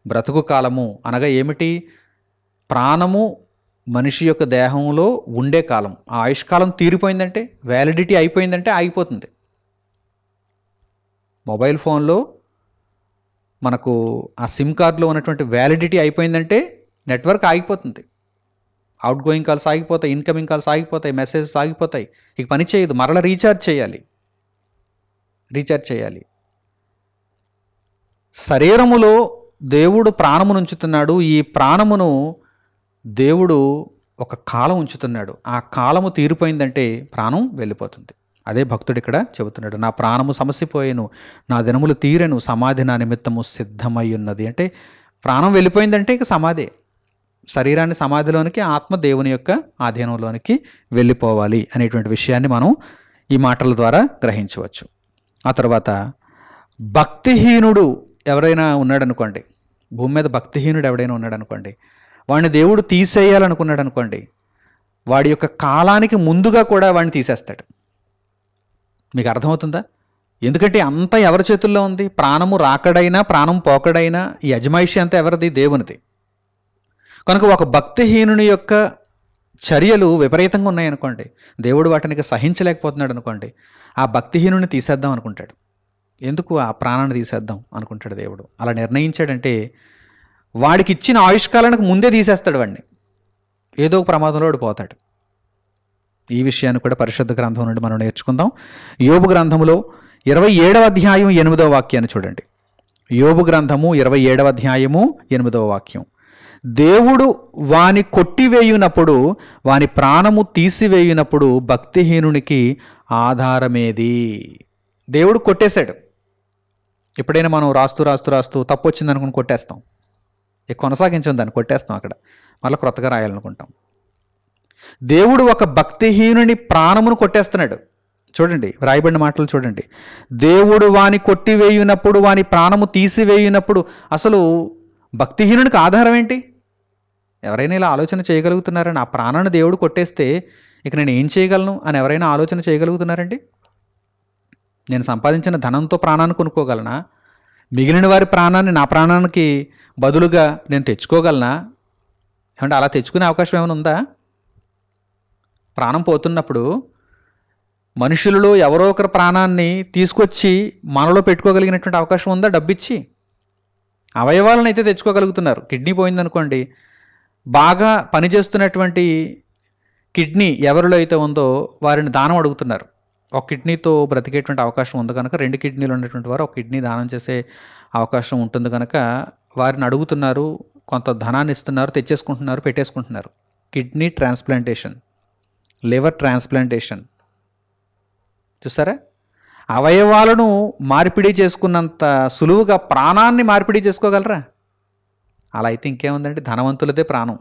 బ్రతుకు కాలము అనగా ఏమిటి? ప్రాణము మనిషి యొక్క దేహంలో ఉండే కాలం. ఆ ఆయుష్కాలం తీరిపోయిందంటే, వ్యాలిడిటీ అయిపోయిందంటే ఆగిపోతుంది. మొబైల్ ఫోన్లో మనకు ఆ సిమ్ కార్డులో ఉన్నటువంటి వ్యాలిడిటీ అయిపోయిందంటే నెట్వర్క్ ఆగిపోతుంది. అవుట్ గోయింగ్ కాల్స్ ఆగిపోతాయి, ఇన్కమింగ్ కాల్స్ ఆగిపోతాయి, మెసేజెస్ ఆగిపోతాయి, ఇక పని చేయదు, మరలా రీఛార్జ్ చేయాలి. శరీరములో దేవుడు ప్రాణమును ఉంచుతున్నాడు. ఈ ప్రాణమును దేవుడు ఒక కాలం ఉంచుతున్నాడు. ఆ కాలము తీరిపోయిందంటే ప్రాణం వెళ్ళిపోతుంది. అదే భక్తుడు ఇక్కడ చెబుతున్నాడు, నా ప్రాణము సమసిపోయేను, నా దినములు తీరెను, సమాధి నా నిమిత్తము సిద్ధమై ఉన్నది. అంటే ప్రాణం వెళ్ళిపోయిందంటే ఇక సమాధి, శరీరాన్ని సమాధిలోనికి, ఆత్మ దేవుని యొక్క ఆధీనంలోనికి వెళ్ళిపోవాలి అనేటువంటి విషయాన్ని మనం ఈ మాటల ద్వారా గ్రహించవచ్చు. ఆ తర్వాత భక్తిహీనుడు ఎవరైనా ఉన్నాడనుకోండి, భూమి మీద భక్తిహీనుడు ఎవడైనా ఉన్నాడనుకోండి, వాడిని దేవుడు తీసేయాలనుకున్నాడు అనుకోండి, వాడి యొక్క కాలానికి ముందుగా కూడా వాడిని తీసేస్తాడు. మీకు అర్థమవుతుందా? ఎందుకంటే అంతా ఎవరి చేతుల్లో ఉంది? ప్రాణము రాకడైనా ప్రాణం పోకడైనా ఈ అజమాయిషి అంతా ఎవరిది? దేవునిది. కనుక ఒక భక్తిహీనుని యొక్క చర్యలు విపరీతంగా ఉన్నాయనుకోండి, దేవుడు వాటిని సహించలేకపోతున్నాడు అనుకోండి, ఆ భక్తిహీనుని తీసేద్దాం అనుకుంటాడు. ఎందుకు ఆ ప్రాణాన్ని తీసేద్దాం అనుకుంటాడు దేవుడు. అలా నిర్ణయించాడంటే వాడికి ఇచ్చిన ఆయుష్కాలానికి ముందే తీసేస్తాడు వాడిని, ఏదో ఒక ప్రమాదంలో వాడు పోతాడు. ఈ విషయాన్ని కూడా పరిశుద్ధ గ్రంథం నుండి మనం నేర్చుకుందాం. యోబు గ్రంథములో 27వ అధ్యాయం 8వ వాక్యాన్ని చూడండి. యోబు గ్రంథము 27వ అధ్యాయము 8వ వాక్యం. దేవుడు వాని కొట్టివేయునప్పుడు, వాని ప్రాణము తీసివేయునప్పుడు భక్తిహీనునికి ఆధారమేది? దేవుడు కొట్టేశాడు. ఎప్పుడైనా మనం రాస్తూ తప్పు వచ్చింది అనుకుని కొట్టేస్తాం, కొనసాగించం దాన్ని, కొట్టేస్తాం, అక్కడ మళ్ళీ క్రొత్తగా రాయాలనుకుంటాం. దేవుడు ఒక భక్తిహీనుని ప్రాణమును కొట్టేస్తున్నాడు. చూడండి, వ్రాయబడిన మాటలు చూడండి. దేవుడు వాని కొట్టివేయునప్పుడు, వాని ప్రాణము తీసివేయునప్పుడు. అసలు భక్తిహీనునికి ఆధారం ఏంటి? ఎవరైనా ఇలా ఆలోచన చేయగలుగుతున్నారా? నా ప్రాణాన్ని దేవుడు కొట్టేస్తే ఇక నేను ఏం చేయగలను అని ఎవరైనా ఆలోచన చేయగలుగుతున్నారండి? నేను సంపాదించిన ధనంతో ప్రాణాన్ని కొనుక్కోగలనా? మిగిలిన వారి ప్రాణాన్ని నా ప్రాణానికి బదులుగా నేను తెచ్చుకోగలనా? ఏమంటే అలా తెచ్చుకునే అవకాశం ఏమైనా ఉందా? ప్రాణం పోతున్నప్పుడు మనుషులలో ఎవరో ఒకరి ప్రాణాన్ని తీసుకొచ్చి మనలో పెట్టుకోగలిగినటువంటి అవకాశం ఉందా? డబ్బిచ్చి అవయవాలను అయితే తెచ్చుకోగలుగుతున్నారు. కిడ్నీ పోయిందనుకోండి, బాగా పనిచేస్తున్నటువంటి కిడ్నీ ఎవరిలో అయితే ఉందో వారిని దానం అడుగుతున్నారు. ఒక కిడ్నీతో బ్రతికేటువంటి అవకాశం ఉంది కనుక, 2 కిడ్నీలు ఉన్నటువంటి వారు ఒక కిడ్నీ దానం చేసే అవకాశం ఉంటుంది కనుక వారిని అడుగుతున్నారు, కొంత ధనాన్ని ఇస్తున్నారు, తెచ్చేసుకుంటున్నారు, పెట్టేసుకుంటున్నారు. కిడ్నీ ట్రాన్స్ప్లాంటేషన్, లివర్ ట్రాన్స్ప్లాంటేషన్, చూసారా? అవయవాలను మార్పిడి చేసుకున్నంత సులువుగా ప్రాణాన్ని మార్పిడి చేసుకోగలరా? అలా అయితే ఇంకేముందంటే ధనవంతులదే ప్రాణం.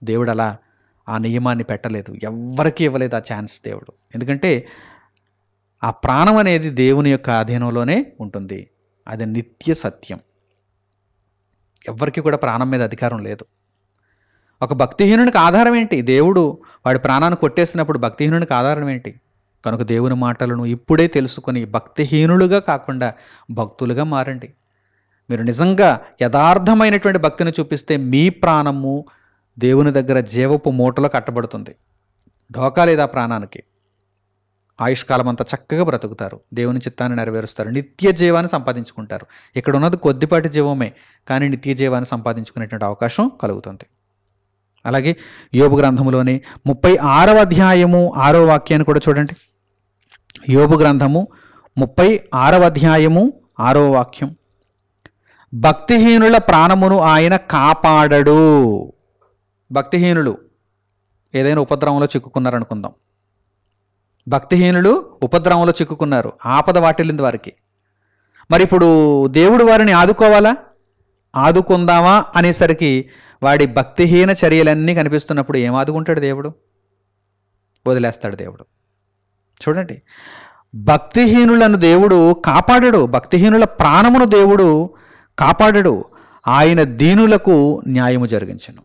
దేవుడు అలా ఆ నియమాన్ని పెట్టలేదు, ఎవ్వరికీ ఇవ్వలేదు ఆ ఛాన్స్ దేవుడు. ఎందుకంటే ఆ ప్రాణం అనేది దేవుని యొక్క ఆధీనంలోనే ఉంటుంది. అది నిత్య సత్యం. ఎవ్వరికి కూడా ప్రాణం మీద అధికారం లేదు. ఒక భక్తిహీనునికి ఆధారం ఏంటి? దేవుడు వాడి ప్రాణాన్ని కొట్టేసినప్పుడు భక్తిహీనునికి ఆధారం ఏంటి? కనుక దేవుని మాటలను ఇప్పుడే తెలుసుకొని భక్తిహీనులుగా కాకుండా భక్తులుగా మారండి. మీరు నిజంగా యథార్థమైనటువంటి భక్తిని చూపిస్తే మీ ప్రాణము దేవుని దగ్గర జీవపు మూటలో కట్టబడుతుంది. ఢోకా లేదా ప్రాణానికి. ఆయుష్కాలం అంతా చక్కగా బ్రతుకుతారు, దేవుని చిత్తాన్ని నెరవేరుస్తారు, నిత్య జీవాన్ని సంపాదించుకుంటారు. ఇక్కడ ఉన్నది కొద్దిపాటి జీవమే, కానీ నిత్య జీవాన్ని సంపాదించుకునేటువంటి అవకాశం కలుగుతుంది. అలాగే యోబు గ్రంథములోని 36వ అధ్యాయము 6వ వాక్యాన్ని కూడా చూడండి. యోబు గ్రంథము 36వ అధ్యాయము 6వ వాక్యం. భక్తిహీనుల ప్రాణమును ఆయన కాపాడడు. భక్తిహీనులు ఏదైనా ఉపద్రవంలో చిక్కుకున్నారనుకుందాం. భక్తిహీనులు ఉపద్రవంలో చిక్కుకున్నారు, ఆపద వాటిల్లింది వారికి. మరి ఇప్పుడు దేవుడు వారిని ఆదుకోవాలా? ఆదుకుందామా అనేసరికి వాడి భక్తిహీన చర్యలన్నీ కనిపిస్తున్నప్పుడు ఏం ఆదుకుంటాడు దేవుడు? వదిలేస్తాడు దేవుడు. చూడండి, భక్తిహీనులను దేవుడు కాపాడడు, భక్తిహీనుల ప్రాణమును దేవుడు కాపాడడు. ఆయన దీనులకు న్యాయము జరిగించను.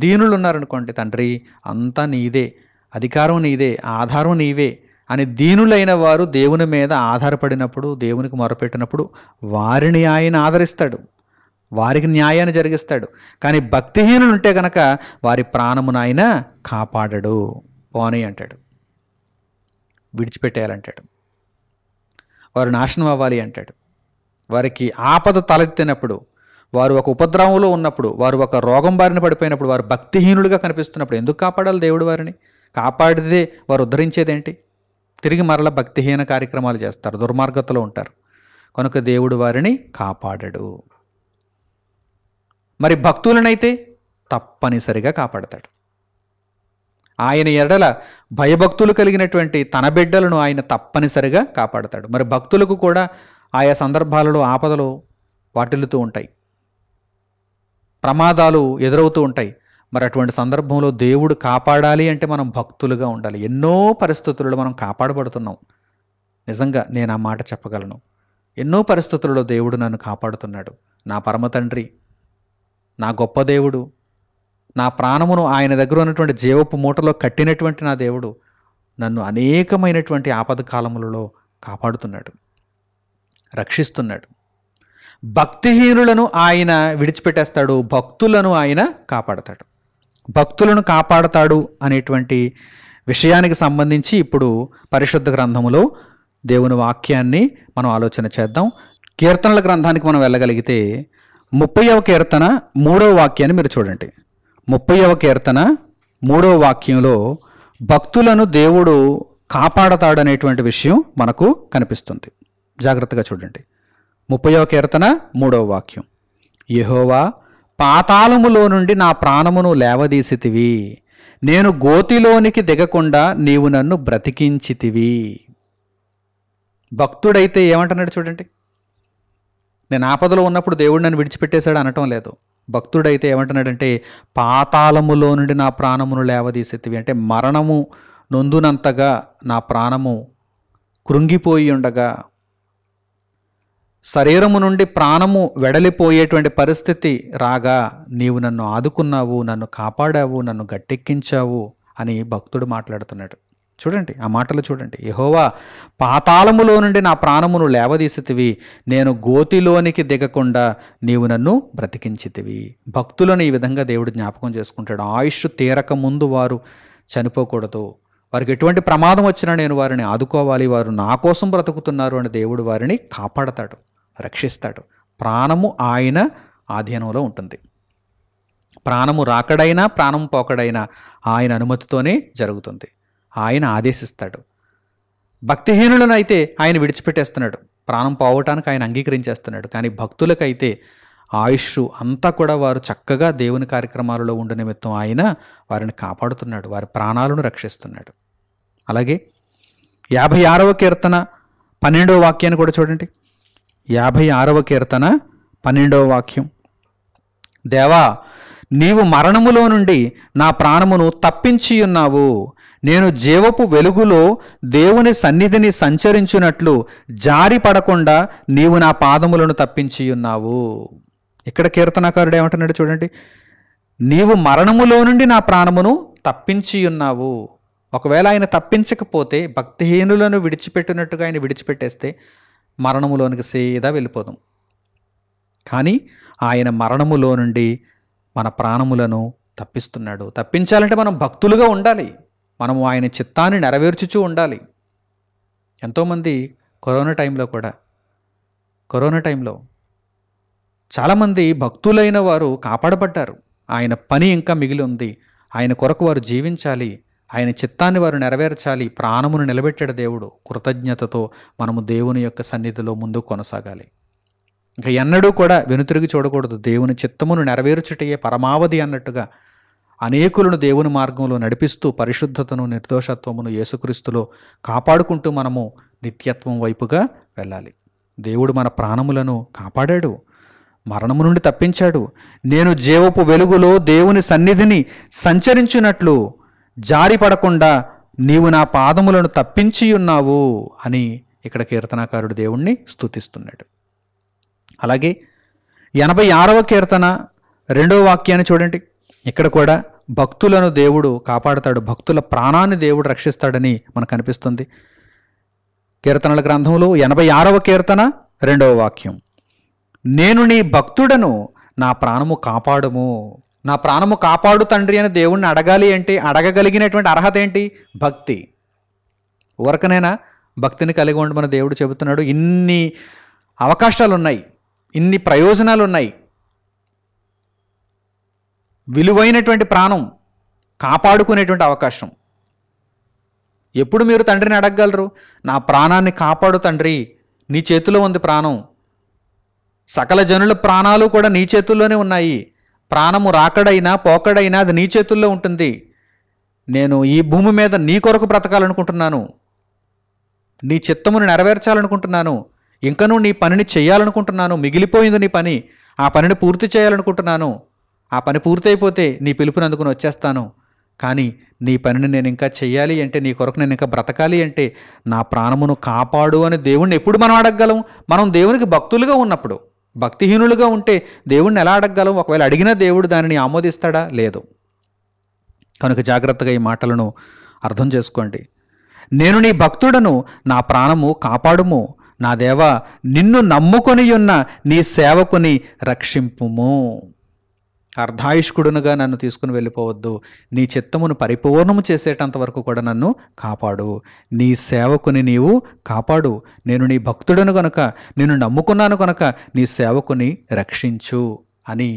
దీనులు ఉన్నారనుకోండి, తండ్రి అంతా నీదే, అధికారం నీదే, ఆధారం నీవే అని దీనులైన వారు దేవుని మీద ఆధారపడినప్పుడు, దేవునికి మొరపెట్టినప్పుడు వారిని ఆయన ఆదరిస్తాడు, వారికి న్యాయాన్ని జరిగిస్తాడు. కానీ భక్తిహీనులు ఉంటే కనుక వారి ప్రాణమును ఆయన కాపాడడు. పోనీ అంటాడు, విడిచిపెట్టేయాలంటాడు, వారు నాశనం అవ్వాలి అంటాడు. వారికి ఆపద తలెత్తినప్పుడు, వారు ఒక ఉపద్రవంలో ఉన్నప్పుడు, వారు ఒక రోగం బారిన పడిపోయినప్పుడు, వారు భక్తిహీనులుగా కనిపిస్తున్నప్పుడు ఎందుకు కాపాడాలి దేవుడు వారిని? కాపాడితే వారు ఉద్ధరించేదేంటి? తిరిగి మరల భక్తిహీన కార్యక్రమాలు చేస్తారు, దుర్మార్గతలో ఉంటారు. కనుక దేవుడు వారిని కాపాడడు. మరి భక్తులనైతే తప్పనిసరిగా కాపాడతాడు. ఆయన ఎడల భయభక్తులు కలిగినటువంటి తన బిడ్డలను ఆయన తప్పనిసరిగా కాపాడతాడు. మరి భక్తులకు కూడా ఆయా సందర్భాలలో ఆపదలు వాటిల్లుతూ ఉంటాయి, ప్రమాదాలు ఎదురవుతూ ఉంటాయి. మరి అటువంటి సందర్భంలో దేవుడు కాపాడాలి అంటే మనం భక్తులుగా ఉండాలి. ఎన్నో పరిస్థితులలో మనం కాపాడబడుతున్నాం. నిజంగా నేను ఆ మాట చెప్పగలను. ఎన్నో పరిస్థితులలో దేవుడు నన్ను కాపాడుతున్నాడు. నా పరమ తండ్రి, నా గొప్ప దేవుడు, నా ప్రాణమును ఆయన దగ్గర ఉన్నటువంటి జీవపు మూటలో కట్టినటువంటి నా దేవుడు నన్ను అనేకమైనటువంటి ఆపద కాలములలో కాపాడుతున్నాడు, రక్షిస్తున్నాడు. భక్తిహీనులను ఆయన విడిచిపెట్టేస్తాడు, భక్తులను ఆయన కాపాడతాడు. భక్తులను కాపాడతాడు అనేటువంటి విషయానికి సంబంధించి ఇప్పుడు పరిశుద్ధ గ్రంథములో దేవుని వాక్యాన్ని మనం ఆలోచన చేద్దాం. కీర్తనల గ్రంథానికి మనం వెళ్ళగలిగితే 30వ కీర్తన 3వ వాక్యాన్ని మీరు చూడండి. 30వ కీర్తన 3వ వాక్యంలో భక్తులను దేవుడు కాపాడతాడనేటువంటి విషయం మనకు కనిపిస్తుంది. జాగ్రత్తగా చూడండి. 30వ కీర్తన 3వ వాక్యం, యెహోవా పాతాళములో నుండి నా ప్రాణమును లేవదీసితివి, నేను గోతిలోనికి దిగకుండా నీవు నన్ను బ్రతికించితివి. భక్తుడైతే ఏమంటున్నాడు చూడండి. నేను ఆపదలో ఉన్నప్పుడు దేవుడు నన్ను విడిచిపెట్టేశాడు అనటం లేదు. భక్తుడైతే ఏమంటున్నాడంటే పాతాళములో నుండి నా ప్రాణమును లేవదీసితివి, అంటే మరణము నొందునంతగా నా ప్రాణము కృంగిపోయి ఉండగా, శరీరము నుండి ప్రాణము వెడలిపోయేటువంటి పరిస్థితి రాగా నీవు నన్ను ఆదుకున్నావు, నన్ను కాపాడావు, నన్ను గట్టెక్కించావు అని భక్తుడు మాట్లాడుతున్నాడు. చూడండి ఆ మాటలు చూడండి. యెహోవా పాతాళములో నుండి నా ప్రాణమును లేవదీసితివి, నేను గోతిలోనికి దిగకుండా నీవు నన్ను బ్రతికించితివి. భక్తులను ఈ విధంగా దేవుడు జ్ఞాపకం చేసుకుంటాడు. ఆయుష్ తీరక ముందు వారు చనిపోకూడదు, వారికి ఎటువంటి ప్రమాదం వచ్చినా నేను వారిని ఆదుకోవాలి, వారు నా కోసం బ్రతుకుతున్నారు అని దేవుడు వారిని కాపాడతాడు, రక్షిస్తాడు. ప్రాణము ఆయన ఆధీనంలో ఉంటుంది. ప్రాణము రాకడైనా ప్రాణం పోకడైనా ఆయన అనుమతితోనే జరుగుతుంది. ఆయన ఆదేశిస్తాడు. భక్తిహీనులను అయితే ఆయన విడిచిపెట్టేస్తున్నాడు, ప్రాణం పోవటానికి ఆయన అంగీకరించేస్తున్నాడు. కానీ భక్తులకైతే ఆయుష్ అంతా కూడా వారు చక్కగా దేవుని కార్యక్రమాలలో ఉండే నిమిత్తం ఆయన వారిని కాపాడుతున్నాడు, వారి ప్రాణాలను రక్షిస్తున్నాడు. అలాగే 56వ కీర్తన 12వ వాక్యాన్ని కూడా చూడండి. 56వ కీర్తన 12వ వాక్యం, దేవా నీవు మరణములో నుండి నా ప్రాణమును తప్పించి ఉన్నావు, నేను జీవపు వెలుగులో దేవుని సన్నిధిని సంచరించున్నట్లు జారి పడకుండా నీవు నా పాదములను తప్పించి ఉన్నావు. ఇక్కడ కీర్తనకారుడు ఏమంటున్నాడు చూడండి, నీవు మరణములో నుండి నా ప్రాణమును తప్పించి ఉన్నావు. ఒకవేళ ఆయన తప్పించకపోతే, భక్తిహీనులను విడిచిపెట్టినట్టుగా ఆయన విడిచిపెట్టేస్తే మరణములోనికి సీదా వెళ్ళిపోదాం. కానీ ఆయన మరణములో నుండి మన ప్రాణములను తప్పిస్తున్నాడు. తప్పించాలంటే మనం భక్తులుగా ఉండాలి, మనము ఆయన చిత్తాన్ని నెరవేర్చుచూ ఉండాలి. ఎంతోమంది కరోనా టైంలో చాలామంది భక్తులైన వారు కాపాడబడ్డారు. ఆయన పని ఇంకా మిగిలి ఉంది, ఆయన కొరకు వారు జీవించాలి, ఆయన చిత్తాన్ని వారు నెరవేర్చాలి. ప్రాణమును నిలబెట్టాడు దేవుడు. కృతజ్ఞతతో మనము దేవుని యొక్క సన్నిధిలో ముందుకు కొనసాగాలి. ఇంకా ఎన్నడూ కూడా వెనుతిరిగి చూడకూడదు. దేవుని చిత్తమును నెరవేర్చుటయే పరమావధి అన్నట్టుగా అనేకులను దేవుని మార్గంలో నడిపిస్తూ పరిశుద్ధతను, నిర్దోషత్వమును యేసుక్రీస్తులో కాపాడుకుంటూ మనము నిత్యత్వం వైపుగా వెళ్ళాలి. దేవుడు మన ప్రాణములను కాపాడాడు, మరణము నుండి తప్పించాడు. నేను జీవపు వెలుగులో దేవుని సన్నిధిని సంచరించున్నట్లు జారి పడకుండా నీవు నా పాదములను తప్పించి ఉన్నావు అని ఇక్కడ కీర్తనాకారుడు దేవుణ్ణి స్తుతిస్తున్నాడు. అలాగే 86వ కీర్తన 2వ వాక్యాన్ని చూడండి. ఇక్కడ కూడా భక్తులను దేవుడు కాపాడుతాడు, భక్తుల ప్రాణాన్ని దేవుడు రక్షిస్తాడని మనకు కనిపిస్తుంది. కీర్తనల గ్రంథంలో 86వ కీర్తన 2వ వాక్యం, నేను నీ భక్తుడను, నా ప్రాణము కాపాడుము. నా ప్రాణము కాపాడు తండ్రి అని దేవుణ్ణి అడగాలి అంటే అడగగలిగినటువంటి అర్హత ఏంటి? భక్తి. ఊరకనైనా భక్తిని కలిగి ఉండమని దేవుడు చెబుతున్నాడు. ఇన్ని అవకాశాలు ఉన్నాయి, ఇన్ని ప్రయోజనాలు ఉన్నాయి, విలువైనటువంటి ప్రాణం కాపాడుకునేటువంటి అవకాశం. ఎప్పుడు మీరు తండ్రిని అడగగలరు? నా ప్రాణాన్ని కాపాడు తండ్రి, నీ చేతిలో ఉంది ప్రాణం. సకల జనుల ప్రాణాలు కూడా నీ చేతుల్లోనే ఉన్నాయి. ప్రాణము రాకడైనా పోకడైనా అది నీ చేతుల్లో ఉంటుంది. నేను ఈ భూమి మీద నీ కొరకు బ్రతకాలనుకుంటున్నాను, నీ చిత్తమును నెరవేర్చాలనుకుంటున్నాను, ఇంకనూ నీ పనిని చేయాలనుకుంటున్నాను. మిగిలిపోయింది నీ పని, ఆ పనిని పూర్తి చేయాలనుకుంటున్నాను. ఆ పని పూర్తయిపోతే నీ పిలుపుని అందుకుని వచ్చేస్తాను. కానీ నీ పనిని నేను ఇంకా చెయ్యాలి అంటే, నీ కొరకు నేను ఇంకా బ్రతకాలి అంటే నా ప్రాణమును కాపాడు అని దేవుణ్ణి ఎప్పుడు మనం అడగగలం? మనం దేవునికి భక్తులుగా ఉన్నప్పుడు. భక్తిహీనులుగా ఉంటే దేవుణ్ణి ఎలా అడగగలం? ఒకవేళ అడిగినా దేవుడు దానిని ఆమోదిస్తాడా? లేదు. కనుక జాగ్రత్తగా ఈ మాటలను అర్థం చేసుకోండి. నేను నీ భక్తుడను, నా ప్రాణము కాపాడుము. నా దేవా, నిన్ను నమ్ముకొని ఉన్న నీ సేవకుని రక్షింపుము. అర్ధాయుష్కుడునుగా నన్ను తీసుకుని వెళ్ళిపోవద్దు. నీ చిత్తమును పరిపూర్ణము చేసేటంత వరకు కూడా నన్ను కాపాడు. నీ సేవకుని నీవు కాపాడు. నేను నీ భక్తుడను కనుక, నిన్ను నమ్ముకున్నాను కనుక నీ సేవకుని రక్షించు అని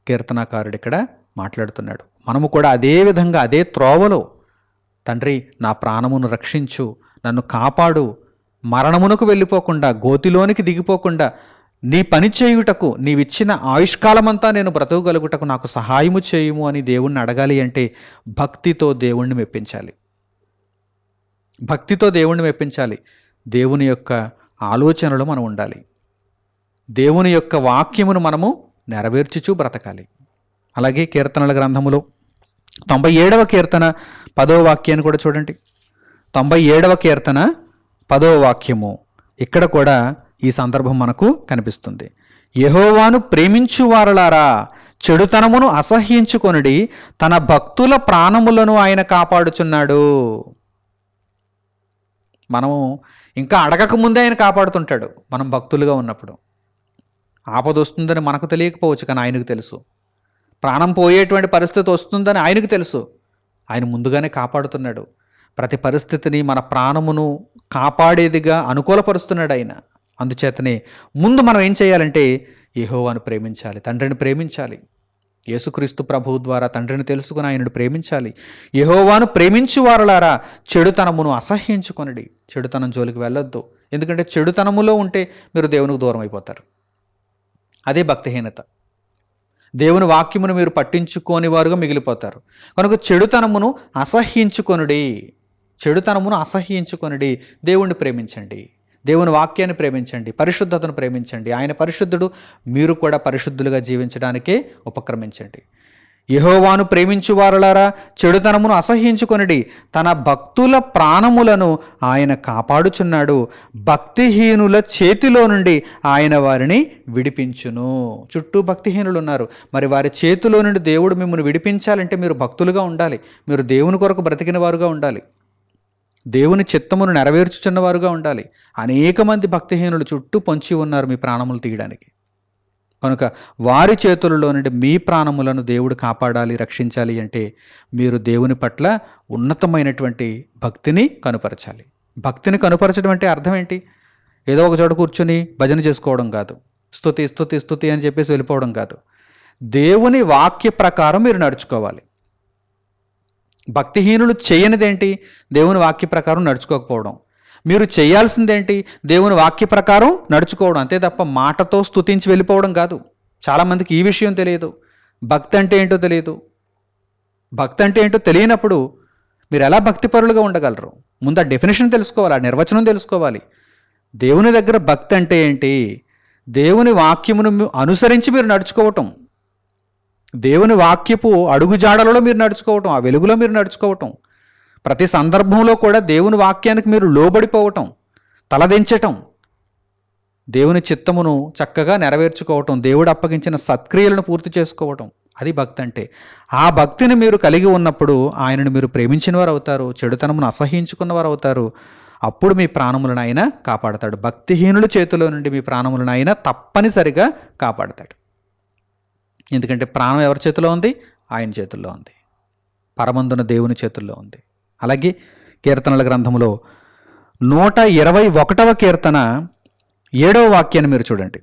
కీర్తనాకారుడు ఇక్కడ మాట్లాడుతున్నాడు. మనము కూడా అదే విధంగా అదే త్రోవలో, తండ్రి నా ప్రాణమును రక్షించు, నన్ను కాపాడు, మరణమునకు వెళ్ళిపోకుండా, గోతిలోనికి దిగిపోకుండా నీ పని చేయుటకు, నీవిచ్చిన ఆయుష్కాలమంతా నేను బ్రతకగలుగుటకు నాకు సహాయము చేయుము అని దేవుణ్ణి అడగాలి అంటే భక్తితో దేవుణ్ణి మెప్పించాలి. భక్తితో దేవుణ్ణి మెప్పించాలి. దేవుని యొక్క ఆలోచనలో మనం ఉండాలి. దేవుని యొక్క వాక్యమును మనము నెరవేర్చుచూ బ్రతకాలి. అలాగే కీర్తనల గ్రంథములో 97వ కీర్తన 10వ వాక్యాన్ని కూడా చూడండి. 97వ కీర్తన 10వ వాక్యము. ఇక్కడ కూడా ఈ సందర్భం మనకు కనిపిస్తుంది. యెహోవాను ప్రేమించువారలారా, చెడుతనమును అసహ్యించుకొనుడి, తన భక్తుల ప్రాణములను ఆయన కాపాడుచున్నాడు. మనము ఇంకా అడగకముందే ఆయన కాపాడుతుంటాడు. మనం భక్తులుగా ఉన్నప్పుడు ఆపద వస్తుందని మనకు తెలియకపోవచ్చు, కానీ ఆయనకు తెలుసు. ప్రాణం పోయేటువంటి పరిస్థితి వస్తుందని ఆయనకు తెలుసు. ఆయన ముందుగానే కాపాడుతున్నాడు. ప్రతి పరిస్థితిని మన ప్రాణమును కాపాడేదిగా అనుకూలపరుస్తున్నాడు ఆయన. అందుచేతనే ముందు మనం ఏం చేయాలంటే యెహోవాను ప్రేమించాలి, తండ్రిని ప్రేమించాలి. యేసుక్రీస్తు ప్రభువు ద్వారా తండ్రిని తెలుసుకుని ఆయనను ప్రేమించాలి. యెహోవాను ప్రేమించువారలారా, చెడుతనమును అసహ్యించుకొనుడి. చెడుతనం జోలికి వెళ్ళొద్దు. ఎందుకంటే చెడుతనములో ఉంటే మీరు దేవునికి దూరం అయిపోతారు. అదే భక్తిహీనత. దేవుని వాక్యమును మీరు పట్టించుకోని వారుగా మిగిలిపోతారు. కనుక చెడుతనమును అసహ్యించుకొనుడి, చెడుతనమును అసహ్యించుకొనుడి. దేవుణ్ణి ప్రేమించండి, దేవుని వాక్యాన్ని ప్రేమించండి, పరిశుద్ధతను ప్రేమించండి. ఆయన పరిశుద్ధుడు, మీరు కూడా పరిశుద్ధులుగా జీవించడానికే ఉపక్రమించండి. యెహోవాను ప్రేమించువారలారా, చెడుతనమును అసహ్యించుకొనుడి, తన భక్తుల ప్రాణములను ఆయన కాపాడుచున్నాడు, భక్తిహీనుల చేతిలో నుండి ఆయన వారిని విడిపించును. చుట్టూ భక్తిహీనులు ఉన్నారు. మరి వారి చేతిలో నుండి దేవుడు మిమ్మల్ని విడిపించాలంటే మీరు భక్తులుగా ఉండాలి. మీరు దేవుని కొరకు బ్రతికిన వారుగా ఉండాలి. దేవుని చిత్తమును నెరవేర్చుచున్నవారుగా ఉండాలి. అనేక మంది భక్తిహీనులు చుట్టూ పొంచి ఉన్నారు మీ ప్రాణములు తీయడానికి. కనుక వారి చేతులలో నుండి మీ ప్రాణములను దేవుడు కాపాడాలి, రక్షించాలి అంటే మీరు దేవుని పట్ల ఉన్నతమైనటువంటి భక్తిని కనుపరచాలి. భక్తిని కనుపరచడం అంటే అర్థం ఏంటి? ఏదో ఒక చోట కూర్చొని భజన చేసుకోవడం కాదు, స్తుతి స్తుతి స్తుతి అని చెప్పేసి వెళ్ళిపోవడం కాదు. దేవుని వాక్య ప్రకారం మీరు నడుచుకోవాలి. భక్తిహీనులు చేయనిదేంటి? దేవుని వాక్య ప్రకారం నడుచుకోకపోవడం. మీరు చేయాల్సిందేంటి? దేవుని వాక్య ప్రకారం నడుచుకోవడం. అంతే తప్ప మాటతో స్తుతించి వెళ్ళిపోవడం కాదు. చాలామందికి ఈ విషయం తెలియదు. భక్తి అంటే ఏంటో తెలియదు. భక్తి అంటే ఏంటో తెలియనప్పుడు మీరు ఎలా భక్తిపరులుగా ఉండగలరు? ముందు ఆ డెఫినేషన్ తెలుసుకోవాలి, ఆ నిర్వచనం తెలుసుకోవాలి. దేవుని దగ్గర భక్తి అంటే ఏంటి? దేవుని వాక్యమును అనుసరించి మీరు నడుచుకోవటం, దేవుని వాక్యపు అడుగుజాడలలో మీరు నడుచుకోవటం, ఆ వెలుగులో మీరు నడుచుకోవటం, ప్రతి సందర్భంలో కూడా దేవుని వాక్యానికి మీరు లోబడిపోవటం, తలదించటం, దేవుని చిత్తమును చక్కగా నెరవేర్చుకోవటం, దేవుడు అప్పగించిన సత్క్రియలను పూర్తి చేసుకోవటం, అది భక్తి అంటే. ఆ భక్తిని మీరు కలిగి ఉన్నప్పుడు ఆయనను మీరు ప్రేమించిన వారు అవుతారు, చెడుతనమును అసహ్యించుకున్నవారు అవుతారు. అప్పుడు మీ ప్రాణములను ఆయన కాపాడతాడు. భక్తిహీనుల చేతిలో నుండి మీ ప్రాణములను ఆయన తప్పనిసరిగా కాపాడతాడు. ఎందుకంటే ప్రాణం ఎవరి చేతిలో ఉంది? ఆయన చేతుల్లో ఉంది. పరమందున దేవుని చేతుల్లో ఉంది. అలాగే కీర్తనల గ్రంథములో 121వ కీర్తన 7వ వాక్యాన్ని మీరు చూడండి.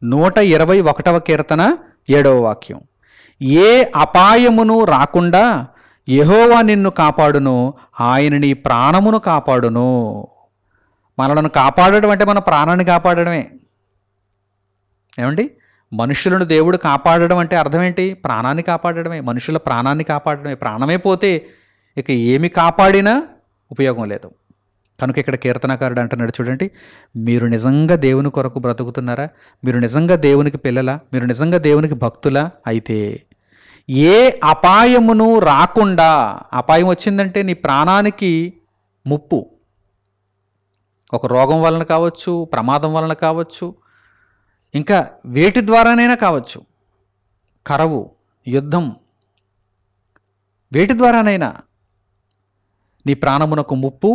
121వ కీర్తన 7వ వాక్యం. ఏ అపాయమును రాకుండా యెహోవా నిన్ను కాపాడును, ఆయన నీ ప్రాణమును కాపాడును. మనలను కాపాడడం అంటే మన ప్రాణాన్ని కాపాడడమే. ఏమండి, మనుషులను దేవుడు కాపాడడం అంటే అర్థం ఏంటి? ప్రాణాన్ని కాపాడడమే, మనుషుల ప్రాణాన్ని కాపాడడమే. ప్రాణమే పోతే ఇక ఏమి కాపాడినా ఉపయోగం లేదు. కనుక ఇక్కడ కీర్తనకారుడు అంటున్నాడు చూడండి, మీరు నిజంగా దేవుని కొరకు బ్రతుకుతున్నారా? మీరు నిజంగా దేవునికి పిల్లలా? మీరు నిజంగా దేవునికి భక్తులా? అయితే ఏ అపాయమును రాకుండా, అపాయం వచ్చిందంటే నీ ప్రాణానికి ముప్పు, ఒక రోగం వలన కావచ్చు, ప్రమాదం వలన కావచ్చు, ఇంకా వేటి ద్వారానైనా కావచ్చు, కరవు, యుద్ధం, వేటి ద్వారానైనా నీ ప్రాణమునకు ముప్పు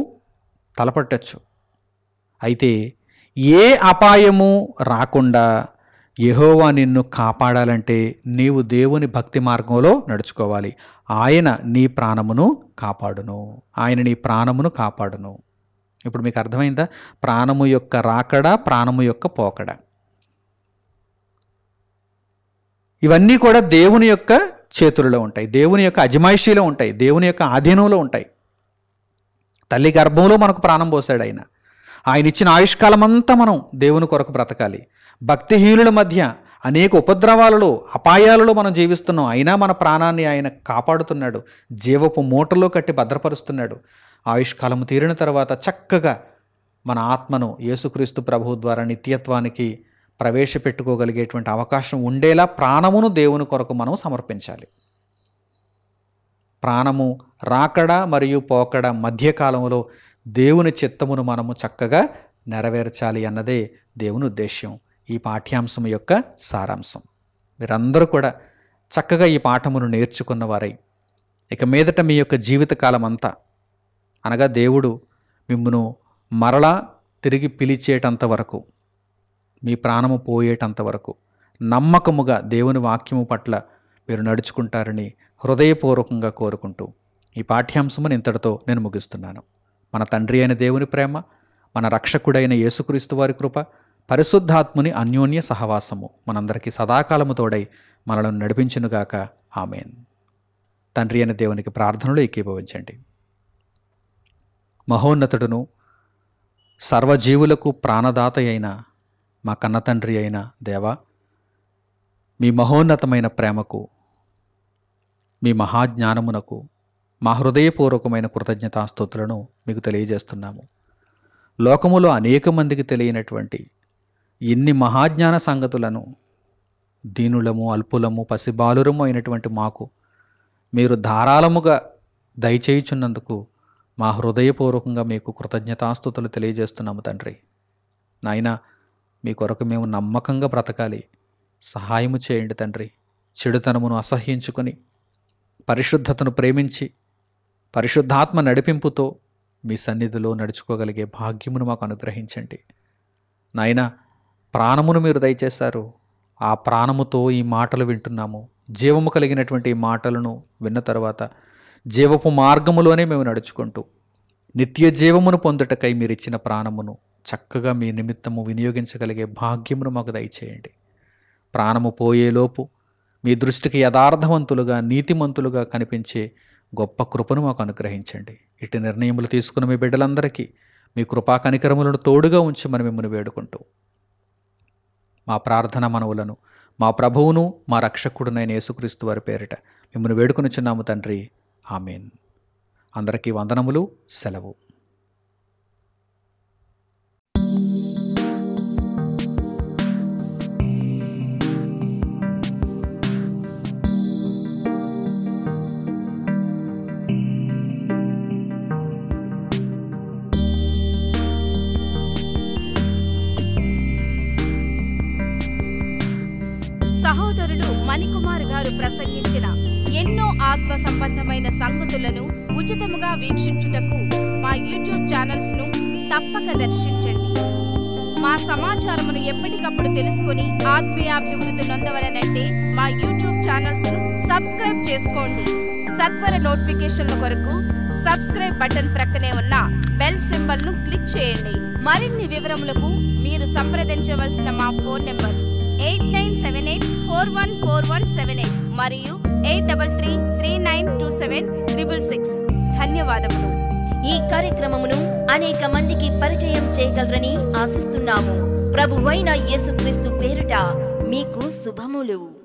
తలపట్టచ్చు. అయితే ఏ అపాయము రాకుండా యెహోవా నిన్ను కాపాడాలంటే నీవు దేవుని భక్తి మార్గంలో నడుచుకోవాలి. ఆయన నీ ప్రాణమును కాపాడును, ఆయన నీ ప్రాణమును కాపాడును. ఇప్పుడు మీకు అర్థమైందా? ప్రాణము యొక్క రాకడ, ప్రాణము యొక్క పోకడ, ఇవన్నీ కూడా దేవుని యొక్క చేతులలో ఉంటాయి, దేవుని యొక్క అజమాయిషీలో ఉంటాయి, దేవుని యొక్క ఆధీనంలో ఉంటాయి. తల్లి గర్భంలో మనకు ప్రాణం పోసాడు ఆయన. ఆయన ఇచ్చిన ఆయుష్కాలం అంతా మనం దేవుని కొరకు బ్రతకాలి. భక్తిహీనుల మధ్య అనేక ఉపద్రవాలలో, అపాయాలలో మనం జీవిస్తున్నాం. అయినా మన ప్రాణాన్ని ఆయన కాపాడుతున్నాడు, జీవపు మూటలో కట్టి భద్రపరుస్తున్నాడు. ఆయుష్కాలము తీరిన తర్వాత చక్కగా మన ఆత్మను యేసుక్రీస్తు ప్రభువు ద్వారా నిత్యత్వానికి ప్రవేశపెట్టుకోగలిగేటువంటి అవకాశం ఉండేలా ప్రాణమును దేవుని కొరకు మనం సమర్పించాలి. ప్రాణము రాకడ మరియు పోకడ మధ్యకాలంలో దేవుని చిత్తమును మనము చక్కగా నెరవేర్చాలి అన్నదే దేవుని ఉద్దేశ్యం. ఈ పాఠ్యాంశం యొక్క సారాంశం. మీరందరూ కూడా చక్కగా ఈ పాఠమును నేర్చుకున్నవారై ఇక మీదట మీ యొక్క జీవితకాలం అంతా, అనగా దేవుడు మిమ్మును మరలా తిరిగి పిలిచేటంత వరకు, మీ ప్రాణము పోయేటంత వరకు నమ్మకముగా దేవుని వాక్యము పట్ల మీరు నడుచుకుంటారని హృదయపూర్వకంగా కోరుకుంటూ ఈ పాఠ్యాంశమును ఇంతటితో నేను ముగిస్తున్నాను. మన తండ్రి అయిన దేవుని ప్రేమ, మన రక్షకుడైన యేసుక్రీస్తు వారి కృప, పరిశుద్ధాత్ముని అన్యోన్య సహవాసము మనందరికీ సదాకాలము తోడై మనలను నడిపించునుగాక. ఆమేన్. తండ్రి అయిన దేవునికి ప్రార్థనలు ఏకీభవించండి. మహోన్నతుడును సర్వజీవులకు ప్రాణదాత అయిన మా కన్న తండ్రి అయిన దేవా, మీ మహోన్నతమైన ప్రేమకు, మీ మహాజ్ఞానమునకు మా హృదయపూర్వకమైన కృతజ్ఞతాస్తుతులను మీకు తెలియజేస్తున్నాము. లోకములో అనేక మందికి తెలియనటువంటి ఎన్ని మహాజ్ఞాన సంగతులను దీనులము, అల్పులము, పసిబాలురము అయినటువంటి మాకు మీరు ధారాళముగా దయచేయుచున్నందుకు మా హృదయపూర్వకంగా మీకు కృతజ్ఞతాస్తుతులు తెలియజేస్తున్నాము తండ్రి. నాయనా, మీ కొరకు మేము నమ్మకంగా బ్రతకాలి, సహాయము చేయండి తండ్రి. చెడుతనమును అసహ్యించుకొని పరిశుద్ధతను ప్రేమించి పరిశుద్ధాత్మ నడిపింపుతో మీ సన్నిధిలో నడుచుకోగలిగే భాగ్యమును మాకు అనుగ్రహించండి. నాయనా, ప్రాణమును మీరు దయచేశారు, ఆ ప్రాణముతో ఈ మాటలు వింటున్నాము. జీవము కలిగినటువంటి ఈ మాటలను విన్న తర్వాత జీవపు మార్గములోనే మేము నడుచుకుంటూ నిత్య జీవమును పొందుటకై మీరు ఇచ్చిన ప్రాణమును చక్కగా మీ నిమిత్తము వినియోగించగలిగే భాగ్యమును మాకు దయచేయండి. ప్రాణము పోయేలోపు మీ దృష్టికి యథార్థవంతులుగా, నీతిమంతులుగా కనిపించే గొప్ప కృపను మాకు అనుగ్రహించండి. ఇటు నిర్ణయములు తీసుకున్న మీ బిడ్డలందరికీ మీ కృపా కనికరములను తోడుగా ఉంచమని మిమ్మల్ని వేడుకుంటూ మా ప్రార్థన మనవులను మా ప్రభువును మా రక్షకుడునైన యేసుక్రీస్తు వారి పేరిట మిమ్మల్ని వేడుకొనుచున్నాము తండ్రి. ఆమేన్. అందరికీ వందనములు. సెలవు. సహోదరులు మణికుమార్ గారు ప్రసంగించిన ఎన్నో ఆత్మ సంబంధమైన సంగతులను ఉచితముగా వీక్షించుటకు మా యూట్యూబ్ ఛానల్స్ ను తప్పక దర్శించండి. మా సమాచారమును ఎప్పటికప్పుడు తెలుసుకుని ఆత్మీయాభివృద్ధి నొందవలనంటే మా యూట్యూబ్ ఛానల్స్ ను సబ్స్క్రైబ్ చేసుకోండి. సత్వర నోటిఫికేషన్ల కొరకు సబ్స్క్రైబ్ బటన్ ప్రక్కనే ఉన్న బెల్ సింబల్ ను క్లిక్ చేయండి. మరిన్ని వివరములకు మీరు సంప్రదించవలసిన మా ఫోన్ నెంబర్స్ 8978414178 మరియు 83392766. ధన్యవాదములు. ఈ కార్యక్రమమును అనేక మందికి పరిచయం చేయగలరని ఆశిస్తున్నాము. ప్రభువైన యేసుక్రీస్తు పేరిట మీకు శుభములు.